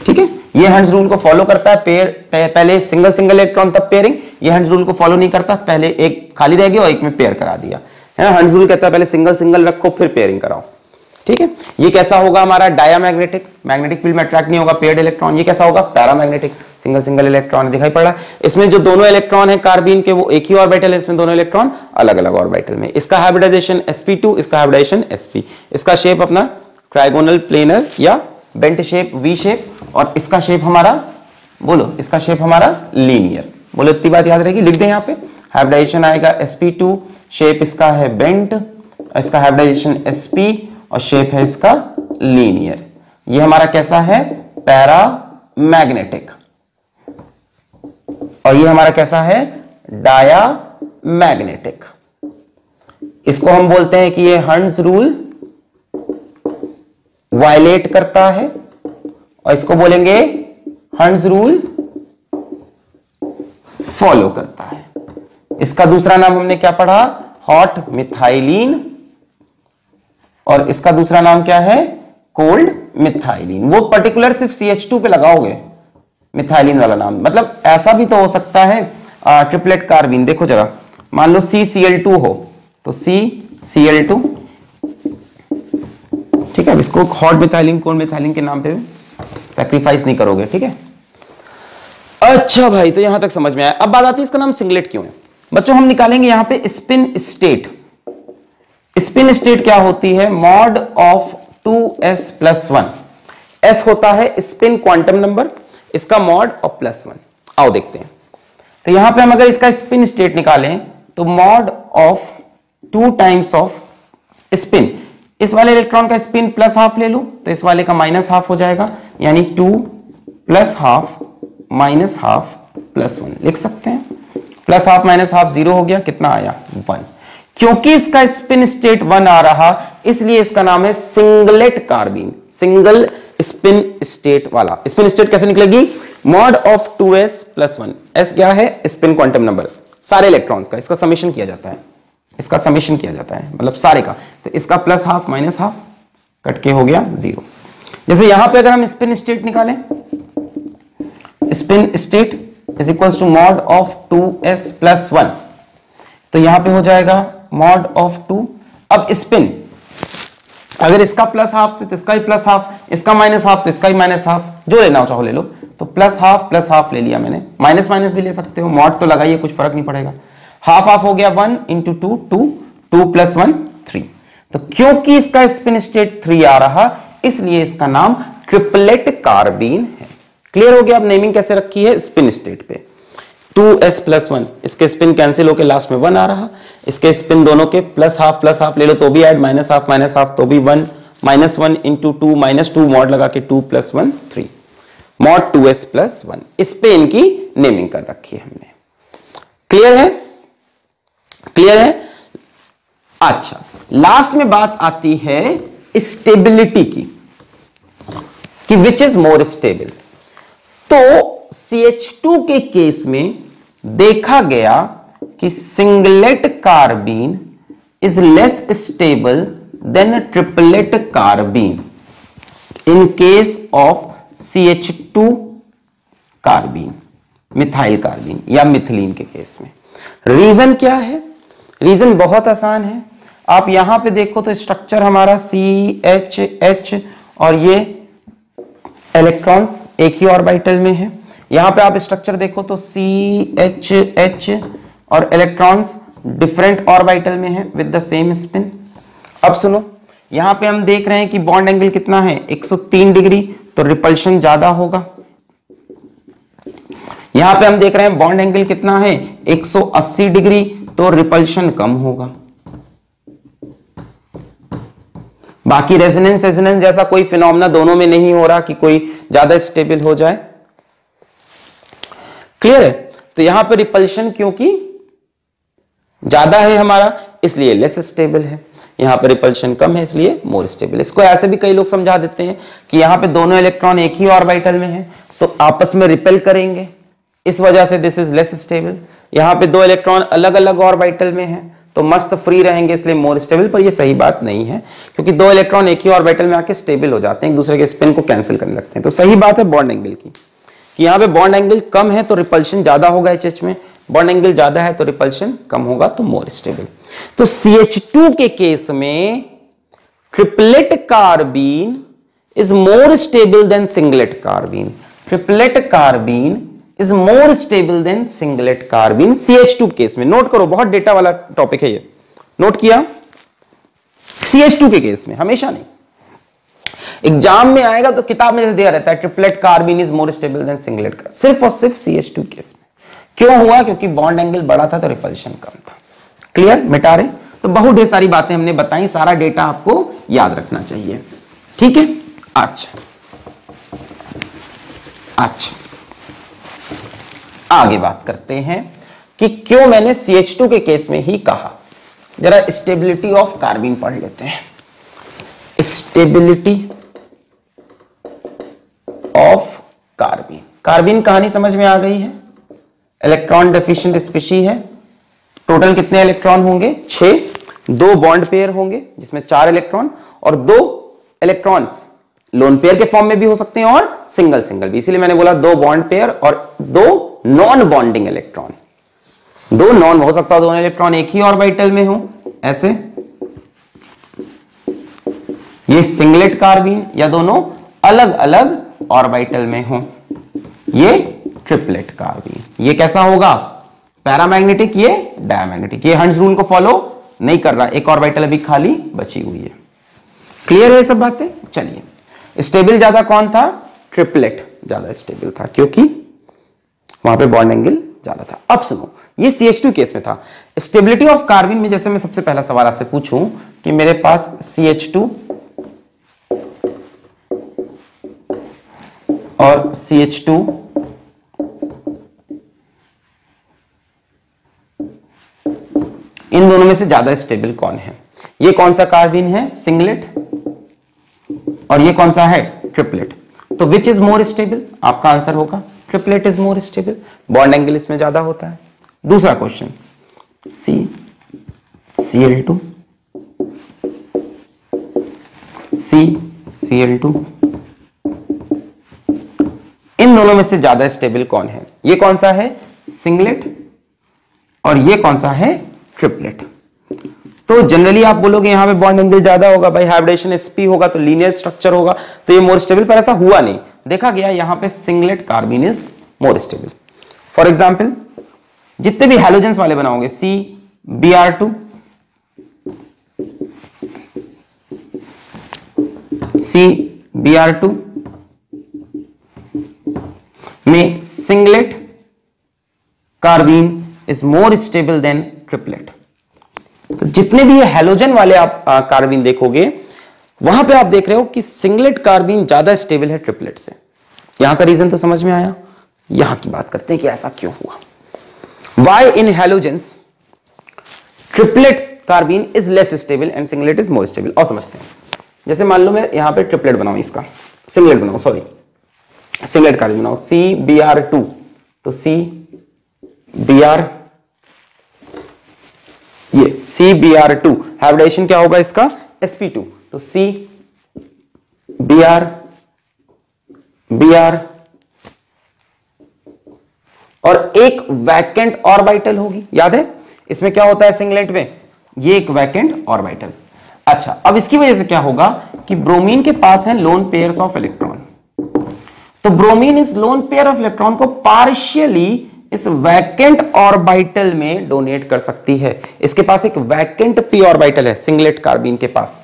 ठीक है, ये हंड्स रूल को फॉलो करता है, पहले सिंगल सिंगल इलेक्ट्रॉन तब पेयरिंग। ये हंड्स रूल को फॉलो नहीं करता, पहले एक खाली रह गया और एक में पेयर करा दिया है ना। हंड्स रूल कहता है पहले सिंगल सिंगल रखो फिर पेयरिंग कराओ। ठीक है, ये कैसा होगा हमारा डायामैग्नेटिक, मैग्नेटिक फील्ड में अट्रैक्ट नहीं होगा पेयर्ड इलेक्ट्रॉन। ये कैसा होगा पैरामैग्नेटिक, सिंगल सिंगल इलेक्ट्रॉन दिखाई पड़ रहा है। इसमें जो दोनों इलेक्ट्रॉन है कार्बीन के वो एक ही ऑर्बिटल है, इसमें दोनों इलेक्ट्रॉन अलग अलग ऑर्बिटल में। इसका हाइब्रिडाइजेशन sp2, इसका हाइब्रिडाइजेशन sp। इसका शेप अपना ट्राइगोनल प्लेनर या बेंट शेप वी शेप, और इसका शेप हमारा, बोलो इसका शेप हमारा लीनियर। बोलो इतनी बात याद रहेगी, लिख दें यहाँ पे। हाइब्रिडाइजेशन आएगा sp2, शेप इसका है बेंट, इसका हाइब्रिडाइजेशन sp और शेप है इसका लीनियर। ये हमारा कैसा है पैरामैग्नेटिक, और ये हमारा कैसा है डायामैग्नेटिक। इसको हम बोलते हैं कि ये हंड्स रूल वायलेट करता है, और इसको बोलेंगे हंड्स रूल फॉलो करता है। इसका दूसरा नाम हमने क्या पढ़ा, हॉट मिथाइलिन, और इसका दूसरा नाम क्या है कोल्ड मिथाइलिन। वो पर्टिकुलर सिर्फ CH2 पे लगाओगे मिथाइलिन वाला नाम। मतलब ऐसा भी तो हो सकता है ट्रिपलेट कार्बीन, देखो जरा, मान लो CCl2 हो तो CCl2, ठीक है। अब इसको हॉट मिथाइलिन कोल्ड मिथाइलिन के नाम पे सैक्रिफाइस नहीं करोगे, ठीक है। अच्छा भाई, तो यहां तक समझ में आया। अब बात आती है इसका नाम सिंगलेट क्यों है। बच्चों हम निकालेंगे यहां पे स्पिन स्टेट। स्पिन स्टेट क्या होती है, मॉड ऑफ 2s+1। s होता है स्पिन क्वांटम नंबर, इसका मॉड और +1। आओ देखते हैं। तो यहां पे हम अगर इसका स्पिन स्टेट निकालें तो mod of 2 times off spin, इस वाले इलेक्ट्रॉन का स्पिन +½ ले लो तो इस वाले का -½ हो जाएगा, यानी 2 + ½ -½ +1 लिख सकते हैं। +½ -½ 0 हो गया, कितना आया 1। क्योंकि इसका स्पिन स्टेट 1 आ रहा, इसलिए इसका नाम है singlet carbene, single spin state वाला। स्पिन स्टेट कैसे निकलेगी, मॉड ऑफ 2s+1। s क्या है स्पिन क्वांटम नंबर सारे इलेक्ट्रॉन्स का, इसका समेशन किया जाता है, इसका समेशन किया जाता है, मतलब सारे का। तो इसका plus half minus half cut के हो गया 0। जैसे यहां पे अगर हम स्पिन स्टेट निकालें, spin state is equal to mod of 2s plus 1, तो यहां पे हो जाएगा मॉड ऑफ 2। अब स्पिन अगर इसका प्लस हाफ तो इसका ही प्लस हाफ, इसका माइनस हाफ तो इसका ही माइनस हाफ, जो लेना चाहो ले लो। तो प्लस हाफ ले लिया मैंने, माइनस माइनस भी ले सकते हो, मॉड तो लगाइए कुछ फर्क नहीं पड़ेगा। हाफ हाफ हो गया 1 इंटू 2, 2 प्लस 1 3। तो क्योंकि इसका स्पिन स्टेट 3 आ रहा, इसलिए इसका नाम ट्रिपलेट कार्बीन है। क्लियर हो गया? अब नेमिंग कैसे रखी है स्पिन स्टेट पे। 2s प्लस 1, इसके स्पिन कैंसिल होकर लास्ट में 1 आ रहा, इसके स्पिन दोनों के प्लस हाफ ले लो तो भी ऐड, माइनस हाफ तो भी 1, माइनस 1 इंटू 2 माइनस 2, मॉड लगा के 2 प्लस 1 3, मॉड 2s प्लस 1। इस पे इनकी नेमिंग कर रखी है हमने। क्लियर है? क्लियर है? अच्छा, लास्ट में बात आती है स्टेबिलिटी की, कि विच इज मोर स्टेबल। तो CH2 के केस में देखा गया कि singlet carbene is less stable than triplet carbene in case of CH2 carbene, methyl carbene या मिथिलीन के केस में। रीजन क्या है? रीजन बहुत आसान है। आप यहां पे देखो तो स्ट्रक्चर हमारा CHH और ये इलेक्ट्रॉन्स एक ही ऑर्बिटल में है। यहां पे आप स्ट्रक्चर देखो तो CHH और इलेक्ट्रॉन्स डिफरेंट ऑर्बिटल में है विद द सेम स्पिन। अब सुनो, यहां पे हम देख रहे हैं कि बॉन्ड एंगल कितना है 103 डिग्री, तो रिपल्शन ज्यादा होगा। यहां पे हम देख रहे हैं बॉन्ड एंगल कितना है 180 डिग्री, तो रिपल्शन कम होगा। बाकी रेजोनेंस जैसा कोई फिनोमेना दोनों में नहीं हो रहा कि कोई ज्यादा स्टेबल हो जाए। क्लियर है? तो यहां पे रिपल्शन क्योंकि ज्यादा है हमारा, इसलिए लेस स्टेबल है। यहां पे रिपल्शन कम है, इसलिए मोर स्टेबल। इसको ऐसे भी कई लोग समझा देते हैं कि यहां पे दोनों इलेक्ट्रॉन एक ही ऑर्बिटल में है तो आपस में रिपेल करेंगे, इस वजह से दिस इज लेस स्टेबल। यहां पे दो इलेक्ट्रॉन अलग अलग ऑर्बिटल में है तो मस्त फ्री रहेंगे, इसलिए मोर स्टेबल। पर ये सही बात नहीं है, क्योंकि दो इलेक्ट्रॉन एक ही ऑर्बिटल में आके स्टेबल हो जाते हैं, एक दूसरे के स्पिन को कैंसिल करने लगते हैं। तो सही बात है बॉन्ड एंगल की, कि यहां पे बॉन्ड एंगल कम है तो रिपल्शन ज्यादा होगा HH में, बॉन्ड एंगल ज्यादा है तो रिपल्शन कम होगा, तो मोर स्टेबल। तो CH2 के केस में triplet carbene is more stable then singlet carbene. Triplet carbene is more stable then singlet carbene CH2 case में। नोट करो, बहुत डेटा वाला टॉपिक है ये, नोट किया? CH2 के केस में, हमेशा नहीं। एग्जाम में आएगा तो किताब में दिया रहता है triplet carbene is more stable then singlet carbene, सिर्फ और सिर्फ CH2 केस में। क्यों हुआ? क्योंकि बॉन्ड एंगल बड़ा था तो रिपल्शन कम था। क्लियर? मिटा रहे? तो बहुत ढेर सारी बातें हमने बताई, सारा डेटा आपको याद रखना चाहिए। ठीक है? अच्छा, आगे बात करते हैं कि क्यों मैंने CH2 के केस में ही कहा। जरा स्टेबिलिटी ऑफ कार्बीन पढ़ लेते हैं। Stability of carbene. कार्बीन कहानी समझ में आ गई है। इलेक्ट्रॉन डेफिशिएंट स्पीशीज है। टोटल कितने इलेक्ट्रॉन होंगे? 6। 2 बॉन्ड पेयर होंगे जिसमें 4 इलेक्ट्रॉन, और 2 इलेक्ट्रॉन्स लोन पेयर के फॉर्म में भी हो सकते हैं और सिंगल सिंगल भी, इसीलिए मैंने बोला 2 बॉन्ड पेयर और 2 नॉन बॉन्डिंग इलेक्ट्रॉन। 2 नॉन हो सकता है दोनों इलेक्ट्रॉन एक ही ऑर्बिटल में हो, ऐसे ये सिंगलेट कार्बीन, या दोनों अलग अलग ऑर्बिटल में हो, ये ट्रिपलेट कार्बीन। ये कैसा होगा? पैरामैग्नेटिक, ये डायमैग्नेटिक। ये हंस रूल को फॉलो नहीं कर रहा, एक ऑर्बिटल अभी खाली बची हुई है। क्लियर है सब बातें? चलिए, स्टेबल ज्यादा कौन था? ट्रिपलेट ज्यादा स्टेबल था, क्योंकि वहां पे बॉन्ड एंगल ज्यादा था। अब सुनो, ये CH2 केस में था। स्टेबिलिटी ऑफ कार्बन में जैसे मैं सबसे पहला सवाल आपसे पूछूं कि मेरे पास CH2 और CH2 इन दोनों में से ज्यादा स्टेबल कौन है? ये कौन सा कार्बन है? सिंगलेट, और ये कौन सा है? ट्रिपलेट। तो विच इज मोर स्टेबल? आपका आंसर होगा triplet is more stable, bond angle इसमें ज्यादा होता है। दूसरा क्वेश्चन, Cl2 CCl2। इन दोनों में से ज्यादा स्टेबल कौन है? ये कौन सा है? सिंगलेट, और ये कौन सा है? ट्रिपलेट। तो जनरली आप बोलोगे यहां पे बॉन्ड एंगल ज्यादा होगा भाई, हाइब्रिडेशन sp होगा तो लीनियर स्ट्रक्चर होगा तो ये मोर स्टेबल, पर ऐसा हुआ नहीं। देखा गया यहां पे singlet carbene is more stable. For example जितने भी हैलोजेंस वाले बनाओगे CBr2, CBr2 में singlet carbene is more stable than triplet. तो जितने भी हैलोजन वाले आप कार्बिन देखोगे वहां पे आप देख रहे हो कि सिंगलेट कार्बिन ज्यादा स्टेबल है ट्रिपलेट से। यहां का रीजन तो समझ में आया। यहां की बात करते हैं कि ऐसा क्यों हुआ। Why in halogens triplet carbene is less stable and singlet is more stable. और समझते हैं, जैसे मान लो मैं यहां पे ट्रिपलेट बनाऊं, इसका सिंगलेट बनाऊं, सॉरी सिंगलेट कार्बिन बनाओ CBr2, तो CBr, ये CBr2 हाइब्रिडेशन क्या होगा इसका? sp2, तो CBr और एक वैकेंट ऑर्बिटल होगी। याद है इसमें क्या होता है सिंगलेट में? ये एक वैकेंट ऑर्बिटल। अच्छा, अब इसकी वजह से क्या होगा कि ब्रोमीन के पास है लोन पेयर्स ऑफ इलेक्ट्रॉन, तो ब्रोमीन इस लोन पेयर ऑफ इलेक्ट्रॉन को पार्शियली इस वैकेंट ऑर्बिटल में डोनेट कर सकती है। इसके पास एक वैकेंट p ऑर्बिटल है सिंगलेट कार्बिन के पास,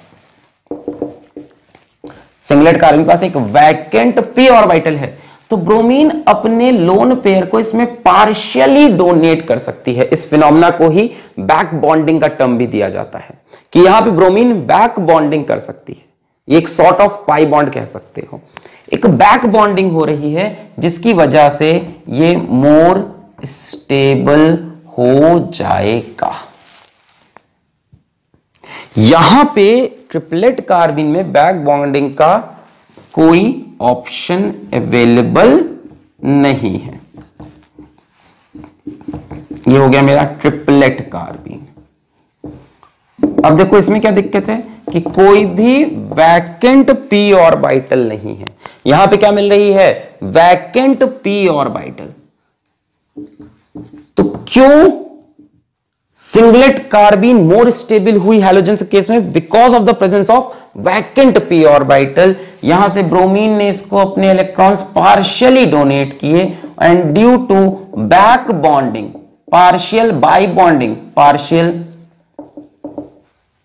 सिंगलेट कार्बिन के पास एक वैकेंट p ऑर्बिटल है, तो ब्रोमीन अपने लोन पेयर को इसमें पार्शियली डोनेट कर सकती है। इस फिनोमेना को ही बैक बॉन्डिंग का टर्म भी दिया जाता है कि यहां पे ब्रोमीन बैक बॉन्डिंग कर सकती है। ये एक सॉर्ट ऑफ पाई बॉन्ड कह सकते हो, एक बैक बॉन्डिंग हो रही है जिसकी वजह से ये मोर स्टेबल हो जाएगा। यहां पे ट्रिपलेट कार्बिन में बैक बॉन्डिंग का कोई ऑप्शन अवेलेबल नहीं है। ये हो गया मेरा ट्रिपलेट कार्बिन। अब देखो इसमें क्या दिक्कत है कि कोई भी वैकेंट p ऑर्बिटल नहीं है। यहां पे क्या मिल रही है? Vacant p orbital. तो क्यों सिंगलेट कार्बिन मोर स्टेबल हुई हैलोजेंस के केस में? Because of the presence of vacant p orbital. यहां से ब्रोमीन ने इसको अपने इलेक्ट्रॉन्स पार्शियली डोनेट किए and due to back bonding, partial pi bonding, partial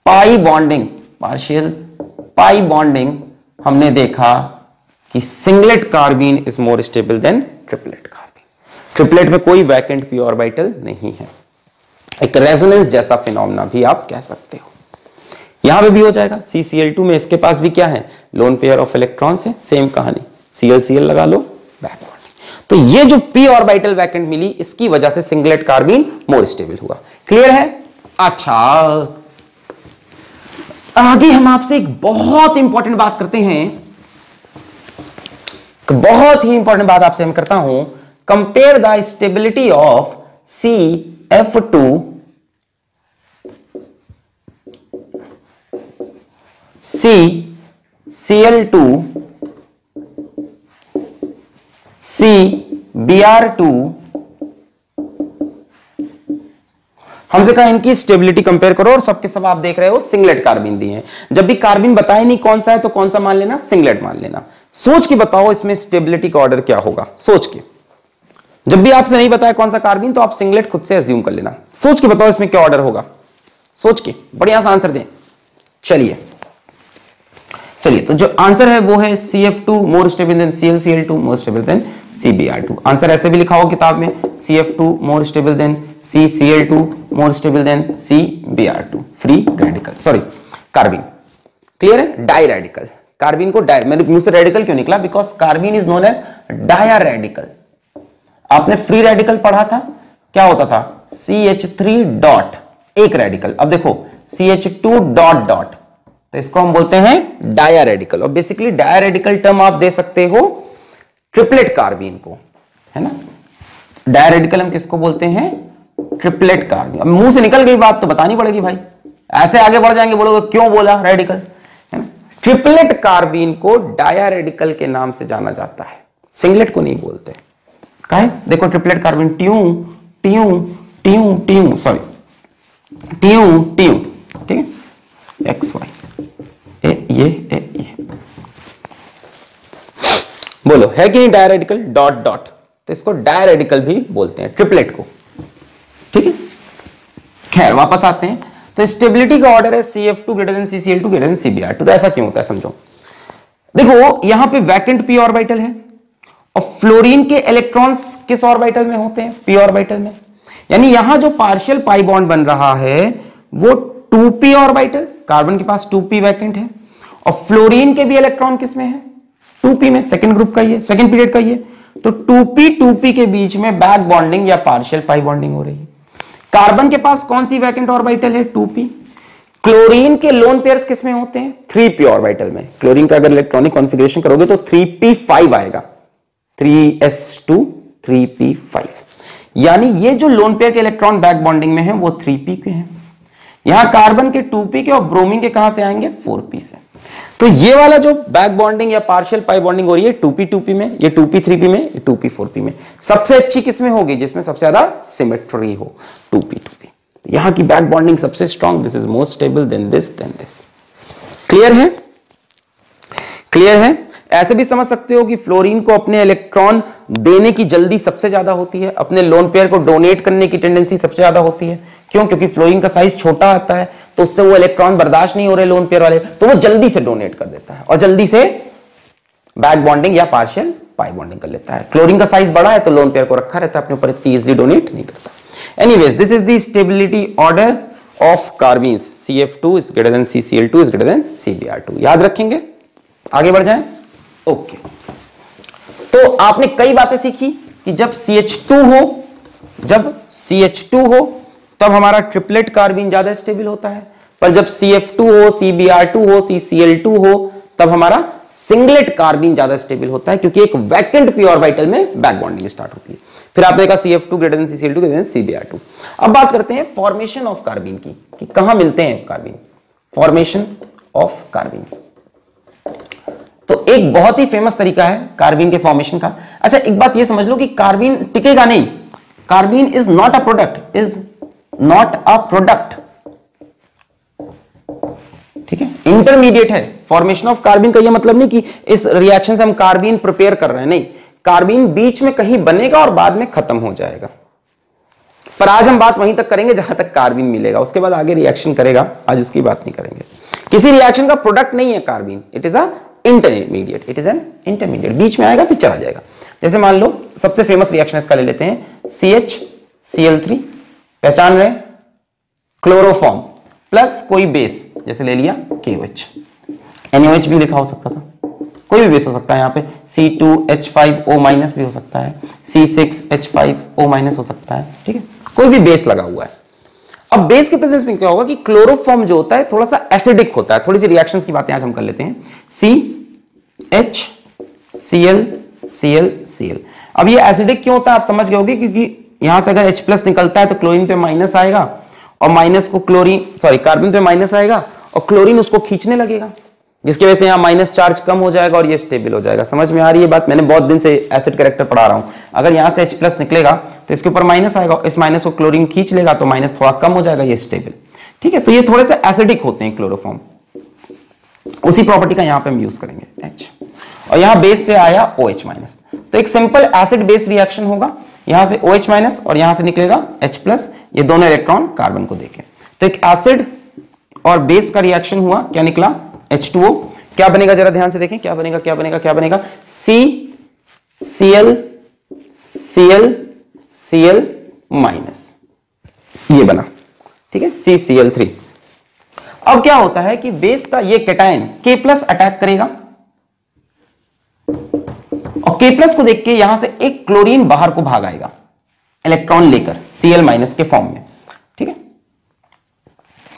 pi bonding, partial pi bonding, हमने देखा कि singlet carbene is more stable than triplet carbene. Triplet में कोई वैकेंट p ऑर्बिटल नहीं है। एक रेजोनेंस जैसा फिनोमेना भी आप कह सकते हो। यहां पे भी हो जाएगा। CCl2 में इसके पास भी क्या है? लोन पेयर ऑफ इलेक्ट्रॉन्स है, सेम कहानी, Cl लगा लो, बैक बॉन्डिंग। तो ये जो p ऑर्बिटल वैकेंट मिली इसकी वजह से सिंगलेट कार्बिन मोर स्टेबल हुआ। क्लियर है? अच्छा, आगे हम आपसे एक बहुत इंपॉर्टेंट बात करते हैं, बहुत ही इंपॉर्टेंट बात आपसे मैं करता हूं। Compare the stability of CF2 CCl2 CBr2। हमसे कहा इनकी स्टेबिलिटी कंपेयर करो और सबके सब आप देख रहे हो सिंगलेट कार्बिन दिए हैं। जब भी कार्बिन बताए नहीं कौन सा है तो कौन सा मान लेना? सिंगलेट मान लेना। सोच के बताओ इसमें स्टेबिलिटी का ऑर्डर क्या होगा, सोच के। जब भी आपसे नहीं बताया कौन सा कार्बिन तो आप सिंगलेट खुद से अज्यूम कर लेना। सोच के बताओ इसमें क्या ऑर्डर होगा, सोच के बढ़िया सा आंसर दें। चलिए तो जो आंसर है वो है CF2 more stable than ClCl2 more stable than CBr2। Answer ऐसे भी लिखा हो किताब में, CF2 more stable than CCl2 more stable than CBr2। Free radical, sorry carbene. Clear है? डाई रेडिकल कार्बिन को मेरे मुंह से रेडिकल क्यों निकला? Because carbene is known as di radical. आपने फ्री रेडिकल पढ़ा था, क्या होता था? CH3 डॉट, एक रेडिकल। अब देखो CH2 डॉट डॉट, तो इसको हम बोलते हैं डायर रेडिकल। और बेसिकली डायर रेडिकल टर्म आप दे सकते हो ट्रिपलेट कार्बिन को, है ना। डायर रेडिकल हम किसको बोलते हैं? ट्रिपलेट कार्बिन। अब मुंह से निकल गई बात तो बतानी पड़ेगी भाई, ऐसे आगे बढ़ जाएंगे, बोलोगे क्यों बोला रेडिकल, है ना। ट्रिपलेट कार्बीन को डाया रेडिकल के नाम से जाना जाता है, सिंगलेट को नहीं बोलते। काहे? देखो ट्रिपलेट कार्बन ट्यू ट्यू ट्यू ट्यू, सॉरी ट्यू ट्यू, ठीक है, एक्स वाई ये बोलो है कि नहीं डायरेडिकल, डॉट डॉट, तो इसको डायरेडिकल भी बोलते हैं ट्रिपलेट को, ठीक है। खैर वापस आते हैं, तो स्टेबिलिटी का ऑर्डर है CF2 greater than CCl2 greater than CBr2। तो ऐसा क्यों होता है समझो, देखो यहां पे वैकेंट p ऑर्बिटल है और फ्लोरीन के इलेक्ट्रॉन्स किस ऑर्बिटल में होते हैं, p ऑर्बिटल में, यानी यहां जो पार्शियल पाई बॉन्ड बन रहा है वो 2p ऑर्बिटल, कार्बन के पास 2p वैकेंट है, और फ्लोरीन के भी इलेक्ट्रॉन किस में है, 2p में, सेकंड ग्रुप का ये, सेकंड पीरियड का ये, तो 2p के बीच में बैक बॉन्डिंग या पार्शियल पाई बॉन्डिंग हो रही है। कार्बन के पास कौन सी वैकेंट ऑर्बिटल है, 2p। क्लोरीन के लोन पेयर्स किस में होते हैं, 3p ऑर्बिटल में। क्लोरीन का अगर इलेक्ट्रॉनिक कॉन्फ़िगरेशन करोगे तो 3p5 आएगा, 3s2 3p5, यानी ये जो लोन पेयर के इलेक्ट्रॉन बैक बॉन्डिंग में है वो 3p के हैं। यहां कार्बन के 2p के और ब्रोमीन के कहां से आएंगे, 4p से। तो ये वाला जो बैक बॉन्डिंग या पार्शियल पाई बॉन्डिंग हो रही है 2p में, ये 2p 3p में, ये 2p 4p में। सबसे अच्छी किसमें होगी, जिसमें सबसे ज्यादा सिमेट्री हो, 2p 2p। यहां की बैक बॉन्डिंग सबसे strong, this is more stable than this than this. Clear है, क्लियर है। ऐसे भी समझ सकते हो कि फ्लोरीन को अपने इलेक्ट्रॉन देने की जल्दी सबसे ज्यादा होती है, अपने लोन पेयर को डोनेट करने की टेंडेंसी सबसे ज्यादा होती है। क्यों? क्योंकि फ्लोरीन का साइज छोटा आता है, तो उससे वो इलेक्ट्रॉन बर्दाश्त नहीं हो रहे लोन पेयर वाले, तो वो जल्दी से डोनेट कर देता है और जल्दी से बैक बॉन्डिंग या पार्शियल पाई बॉन्डिंग कर लेता है। क्लोरीन का साइज बड़ा है तो लोन पेयर को रखा रहता है अपने ऊपर, इतनी इजीली डोनेट नहीं करता। Anyways, this is the stability order of carbenes, CF2 is greater than CCl2 is greater than CBr2। याद रखेंगे, आगे बढ़ जाएं। ओके, तो आपने कई बातें सीखी कि जब CH2 हो तब हमारा ट्रिपलेट कार्बीन ज्यादा स्टेबल होता है, पर जब CF2 हो, CBr2 हो, CCl2 हो तब हमारा सिंगलेट कार्बीन ज्यादा स्टेबल होता है, क्योंकि एक वैकेंट p ऑर्बिटल में बैक बॉन्डिंग स्टार्ट होती है। फिर आपने कहा CF2 greater than CCl2 greater than CBr2। अब बात करते हैं फॉर्मेशन ऑफ कार्बीन की, कि कहां मिलते हैं कार्बीन, फॉर्मेशन ऑफ कार्बीन। तो एक बहुत ही फेमस तरीका है कार्बीन के फॉर्मेशन का। अच्छा, एक बात ये समझ लो कि कार्बीन टिकेगा नहीं, carbene is not a product, is not a product, ठीक है, इंटरमीडिएट है। फॉर्मेशन ऑफ कार्बीन का ये मतलब नहीं कि इस रिएक्शन से हम कार्बीन प्रिपेयर कर रहे हैं, नहीं, कार्बीन बीच में कहीं बनेगा और बाद में खत्म हो जाएगा। पर आज हम बात वहीं तक करेंगे जहां तक कार्बीन मिलेगा, उसके बाद आगे रिएक्शन करेगा, आज उसकी बात नहीं करेंगे। किसी रिएक्शन का प्रोडक्ट नहीं है carbene, it is a intermediate, it is an intermediate, बीच में आएगा फिर चला जाएगा। जैसे मान लो सबसे फेमस रिएक्शन इसका ले लेते हैं, CHCl3, पहचान रहे, क्लोरोफॉर्म प्लस कोई बेस, जैसे ले लिया KOH, NaOH भी लिखा हो सकता था, कोई भी बेस हो सकता है, यहाँ पे C2H5O- भी हो सकता है, C6H5O- हो सकता है, ठीक है, कोई भी बेस लगा हुआ है। अब बेस के प्रेजेंस में क्या होगा कि क्लोरोफॉर्म जो होता है थोड़ा सा एसिडिक होता है। थोड़ी सी रिएक्शंस की बातें आज हम कर लेते हैं। CHCl अब ये एसिडिक क्यों होता है आप समझ गए होगे, क्योंकि यहां से अगर H+ निकलता है तो क्लोरीन पे माइनस आएगा और माइनस को कार्बन पे माइनस आएगा और क्लोरीन उसको खींचने लगेगा, जिसकी वजह से यहाँ माइनस चार्ज कम हो जाएगा और ये स्टेबल हो जाएगा। समझ में आ रही है बात? मैंने बहुत दिन से एसिड कैरेक्टर पढ़ा रहा हूं। अगर यहाँ से H+ निकलेगा तो इसके ऊपर माइनस आएगा, इस माइनस को क्लोरीन खींच लेगा तो माइनस थोड़ा कम हो जाएगा, ये स्टेबल, ठीक है। तो ये थोड़े से एसिडिक होते हैं क्लोरोफॉर्म, उसी प्रॉपर्टी का यहाँ पे हम यूज करेंगे H, और यहाँ बेस से आया OH-, तो एक सिंपल एसिड बेस रिएक्शन होगा, यहां से OH- और यहां से निकलेगा H+, ये दोनों इलेक्ट्रॉन कार्बन को देके, तो एक एसिड और बेस का रिएक्शन हुआ, क्या निकला, H2O। क्या बनेगा जरा ध्यान से देखें, क्या बनेगा, क्या बनेगा, क्या बनेगा, CCl ये बना, ठीक है, CCl3। अब क्या होता है कि बेस का ये कैटायन K+ अटैक करेगा और K+ को देख के यहां से एक क्लोरीन बाहर को भाग आएगा इलेक्ट्रॉन लेकर Cl- के फॉर्म में, ठीक है।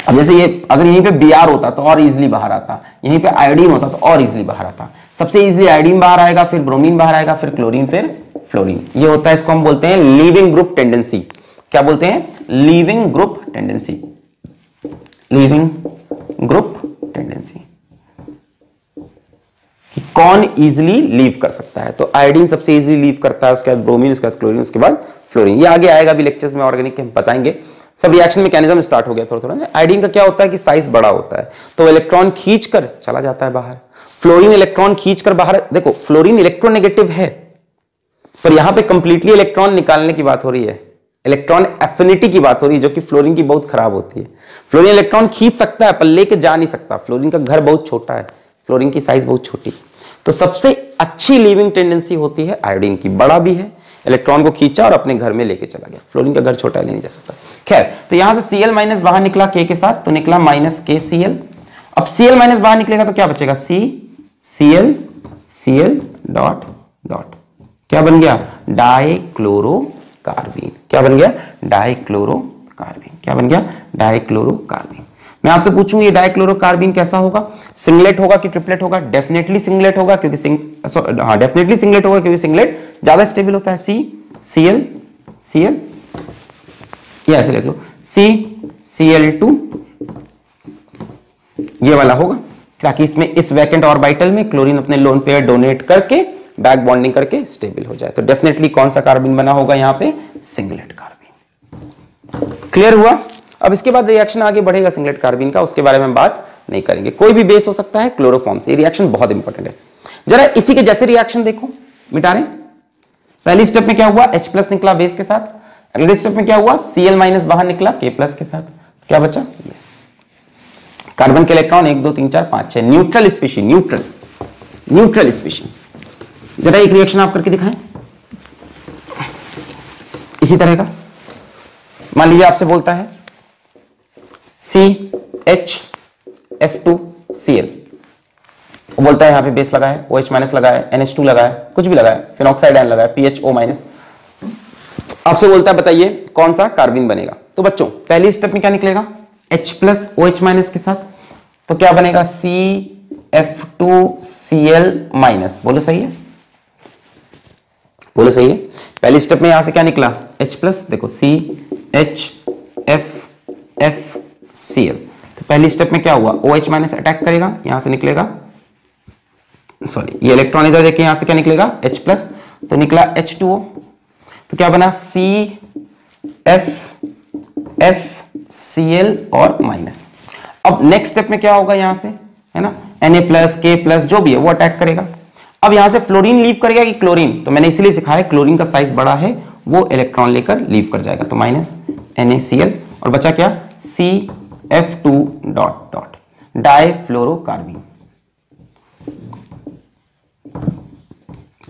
अब जैसे ये अगर यहीं पे Br होता तो और इजीली बाहर आता, यहीं पे आयोडीन होता तो और इजीली बाहर आता। सबसे इजीली आयोडीन बाहर आएगा, फिर ब्रोमीन बाहर आएगा, फिर क्लोरीन, फिर फ्लोरीन। ये होता है, इसको हम बोलते हैं लीविंग ग्रुप टेंडेंसी। क्या बोलते हैं? Leaving group tendency. Leaving group tendency, कि कौन इजीली लीव कर सकता है। तो आयोडीन सबसे इजीली लीव करता है, उसके बाद ब्रोमीन, उसके बाद क्लोरीन, उसके बाद फ्लोरीन। ये आगे आएगा भी लेक्चर्स में ऑर्गेनिक के, हम बताएंगे। सब रिएक्शन मैकेनिज्म स्टार्ट हो गया थोड़ा थोड़ा। आयोडीन का क्या होता है कि साइज बड़ा होता है, तो इलेक्ट्रॉन खींच कर चला जाता है बाहर। फ्लोरीन इलेक्ट्रॉन खींच कर बाहर, देखो फ्लोरीन इलेक्ट्रोनेगेटिव है, पर यहां पे कंप्लीटली इलेक्ट्रॉन निकालने की बात हो रही है, इलेक्ट्रॉन एफिनिटी की बात हो रही है, जो कि फ्लोरीन की बहुत खराब होती है। फ्लोरीन इलेक्ट्रॉन खींच सकता है पर लेके जा नहीं सकता, फ्लोरीन का घर बहुत छोटा है, फ्लोरीन की साइज बहुत छोटी। तो सबसे अच्छी लीविंग टेंडेंसी होती है आयोडीन की, बड़ा भी है, इलेक्ट्रॉन को खींचा और अपने घर में लेके चला गया। फ्लोरीन का घर छोटा है, ले नहीं जा सकता। खैर, तो यहां से Cl माइनस बाहर निकला K के साथ, तो निकला माइनस KCl। अब Cl माइनस बाहर निकलेगा तो क्या बचेगा, Cl डॉट डॉट, क्या बन गया, डाइक्लोरोकार्बीन। क्या बन गया, डाइक्लोरोकार्बीन। क्या बन गया, डाइक्लोरोकार्बीन। मैं आपसे पूछूं ये डाइक्लोरोकार्बीन कैसा होगा, सिंगलेट होगा कि ट्रिपलेट होगा? डेफिनेटली सिंगलेट होगा, क्योंकि डेफिनेटली सिंगलेट होगा, क्योंकि सिंगलेट ज्यादा स्टेबल होता है। Cl ये ऐसे लिख लो, CCl2 ये वाला होगा, ताकि इसमें इस वैकेंट ऑर्बिटल में क्लोरीन अपने लोन पेयर डोनेट करके बैक बॉन्डिंग करके स्टेबल हो जाए। तो डेफिनेटली कौन सा कार्बन बना होगा यहां पे, सिंगलेट कार्बन। क्लियर हुआ? अब इसके बाद रिएक्शन आगे बढ़ेगा सिंगलेट कार्बन का, उसके बारे में बात नहीं करेंगे। कोई भी बेस हो सकता है क्लोरोफॉर्म से, ये रिएक्शन बहुत इंपॉर्टेंट है। जरा इसी के जैसे रिएक्शन देखो, मिटा रहे। पहली स्टेप में क्या हुआ, H+ निकला बेस के साथ। अगले स्टेप में क्या हुआ, Cl माइनस बाहर निकला K+ के साथ। क्या बचा, कार्बन के electron 1 2 3 4 5 6, neutral species, neutral species. जरा एक रिएक्शन आप करके दिखाएं इसी तरह का। मान लीजिए आपसे बोलता है CHF2Cl, वो बोलता है यहां पे बेस लगा है, OH माइनस लगा है, NH2 लगा है, कुछ भी लगा है, फिनॉक्साइड आयन लगा है, PHO माइनस। आपसे बोलता है बताइए कौन सा कार्बन बनेगा। तो बच्चों पहली स्टेप में क्या निकलेगा, H+ OH माइनस के साथ, तो क्या बनेगा, CF2Cl माइनस। बोलो सही है, बोलो सही है। पहली स्टेप में यहां से क्या निकला, H+, देखो CHFFCl। तो पहली स्टेप में क्या हुआ, OH माइनस अटैक करेगा, यहां से निकलेगा, सॉरी ये इलेक्ट्रॉन इधर देखिए, यहां से क्या निकलेगा, H+, तो निकला H2O। तो क्या बना, CFFCl और माइनस। अब नेक्स्ट स्टेप में क्या होगा, यहां से है ना, Na+, K+, जो भी है वो अटैक करेगा। अब यहां से फ्लोरीन लीव करेगा कि क्लोरीन, तो मैंने इसीलिए सिखाया क्लोरीन का साइज बड़ा है, वो इलेक्ट्रॉन लेकर लीव कर जाएगा। तो माइनस NaCl और बचा क्या, CF2 डॉट डॉट, डाइफ्लोरोकार्बन।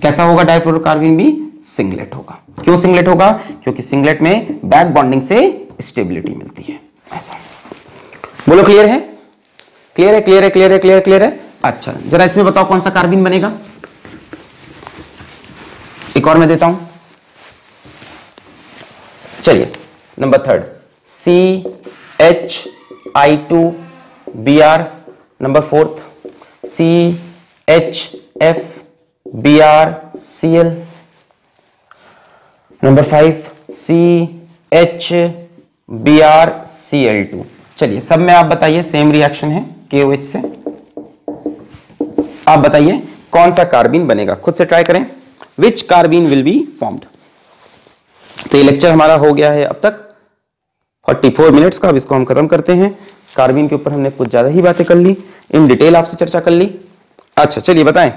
कैसा होगा डाइफ्लोरोकार्बन भी, सिंगलेट होगा। क्यों सिंगलेट होगा, क्योंकि सिंगलेट में बैक बॉन्डिंग से स्टेबिलिटी मिलती है। ऐसा बोलो, क्लियर है, क्लियर है, क्लियर है, क्लियर है, क्लियर क्लियर है। अच्छा जरा इसमें बताओ कौन सा कार्बन बनेगा। एक और मैं देता हूं, चलिए number 3 CHI2Br, number 4 CHFBrCl, number 5 CHBrCl2। चलिए सब में आप बताइए, सेम रिएक्शन है KOH से। आप बताइए कौन सा कार्बन बनेगा, खुद से ट्राई करें। Which carbon will be formed. तो ये लेक्चर हमारा हो गया है अब तक 44 मिनट्स का। अब इसको हम खत्म करते हैं। कार्बन के ऊपर हमने कुछ ज्यादा ही बातें कर ली, इन डिटेल आपसे चर्चा कर ली। अच्छा चलिए बताएं,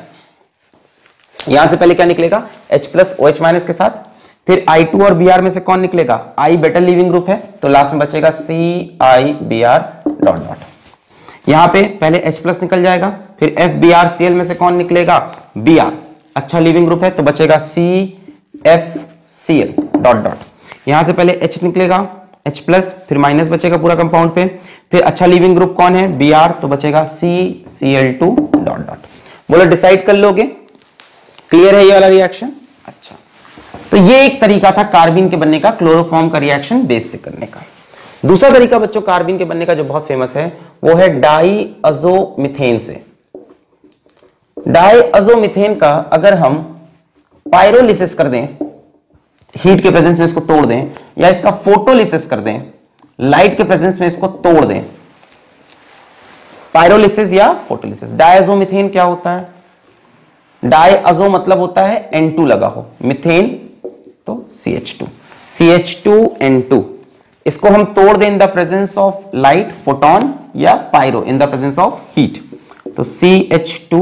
यहां से पहले क्या निकलेगा, H+ OH माइनस के साथ, फिर I2 और Br में से कौन निकलेगा, I बेटर लीविंग ग्रुप है, तो लास्ट में बचेगा CIBr डॉट डॉट। यहां पे पहले H+ निकल जाएगा, फिर FBrCl में से कौन निकलेगा, Br अच्छा लीविंग ग्रुप है, तो बचेगा CFCl डॉट डॉट। यहां से पहले H निकलेगा, H+, फिर माइनस बचेगा पूरा कंपाउंड पे, फिर अच्छा लीविंग ग्रुप कौन है, Br, तो बचेगा CCl2 डॉट डॉट। बोलो डिसाइड कर लोगे, क्लियर है ये वाला रिएक्शन। अच्छा तो ये एक तरीका था कार्बन के बनने का, क्लोरोफॉर्म का रिएक्शन बेस से करने का। दूसरा तरीका बच्चों कार्बन के बनने का जो बहुत फेमस है वो है डाईअज़ोमीथेन से। डाईअज़ोमीथेन का अगर हम पायरोलिसिस कर दें, हीट के प्रेजेंस में इसको तोड़ दें, या इसका फोटोलिसिस कर दें, लाइट के प्रेजेंस में इसको तोड़ दें, पायरोलिसिस या फोटोलिसिस। डायज़ोमीथेन क्या होता है? डायज़ो मतलब होता है N2 लगा हो, मिथेन तो CH2, CH2N2। इसको हम तोड़ दें in the presence of light, photon या pyro in the presence of heat, तो CH2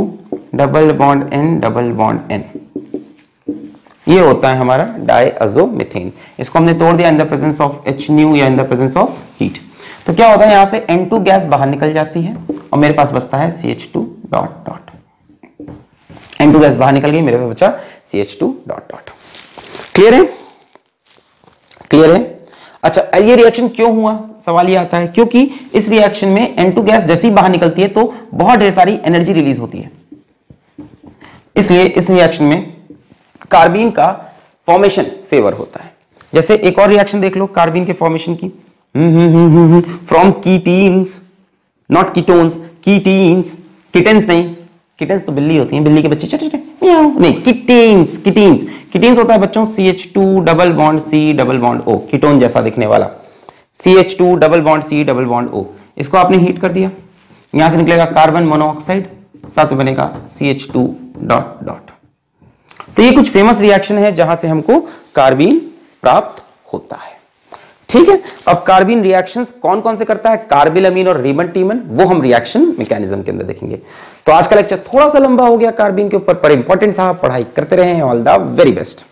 double bond N double bond N, ये होता है हमारा डायज़ोमीथेन। इसको हमने तोड़ दिया इन द प्रेजेंस ऑफ HNu या इन द प्रेजेंस ऑफ हीट, तो क्या होता है यहां से N2 गैस बाहर निकल जाती है और मेरे पास बचता है CH2 dot dot. N2 gas बाहर निकल गई, मेरे पास बचा CH2 डॉट डॉट। क्लियर है? क्लियर है? अच्छा, ये रिएक्शन क्यों हुआ? सवाल ये आता है क्योंकि इस रिएक्शन में N2 गैस जैसे ही बाहर निकलती है तो बहुत ढेर सारी एनर्जी रिलीज होती है, इसलिए इस रिएक्शन में कार्बीन का फॉर्मेशन फेवर होता है। जैसे एक और रिएक्शन देख लो कार्बीन के फॉर्मेशन की, फ्रॉम कीटीन्स, नॉट कीटोन्स, कीटीन्स, किटेन्स नहीं, किटेन्स तो बिल्ली होती हैं, बिल्ली के बच्चे छोटे छोटे नहीं, किटीन्स, किटीन्स, किटीन्स होता है बच्चों CH2 double bond C double bond O, ketone जैसा दिखने वाला CH2 double bond C double bond O। इसको आपने हीट कर दिया, यहां से निकलेगा कार्बन मोनोऑक्साइड, साथ में बनेगा CH2 डॉट डॉट। तो ये कुछ फेमस रिएक्शन है जहां से हमको कार्बीन प्राप्त होता है। ठीक है, अब कार्बीन रिएक्शंस कौन कौन से करता है, कार्बिलअमीन और रीमन-टीमन, वो हम रिएक्शन मैकेनिज्म के अंदर देखेंगे। तो आज का लेक्चर थोड़ा सा लंबा हो गया कार्बीन के ऊपर, पर इंपॉर्टेंट था, पढ़ाई करते रहे। All the very best.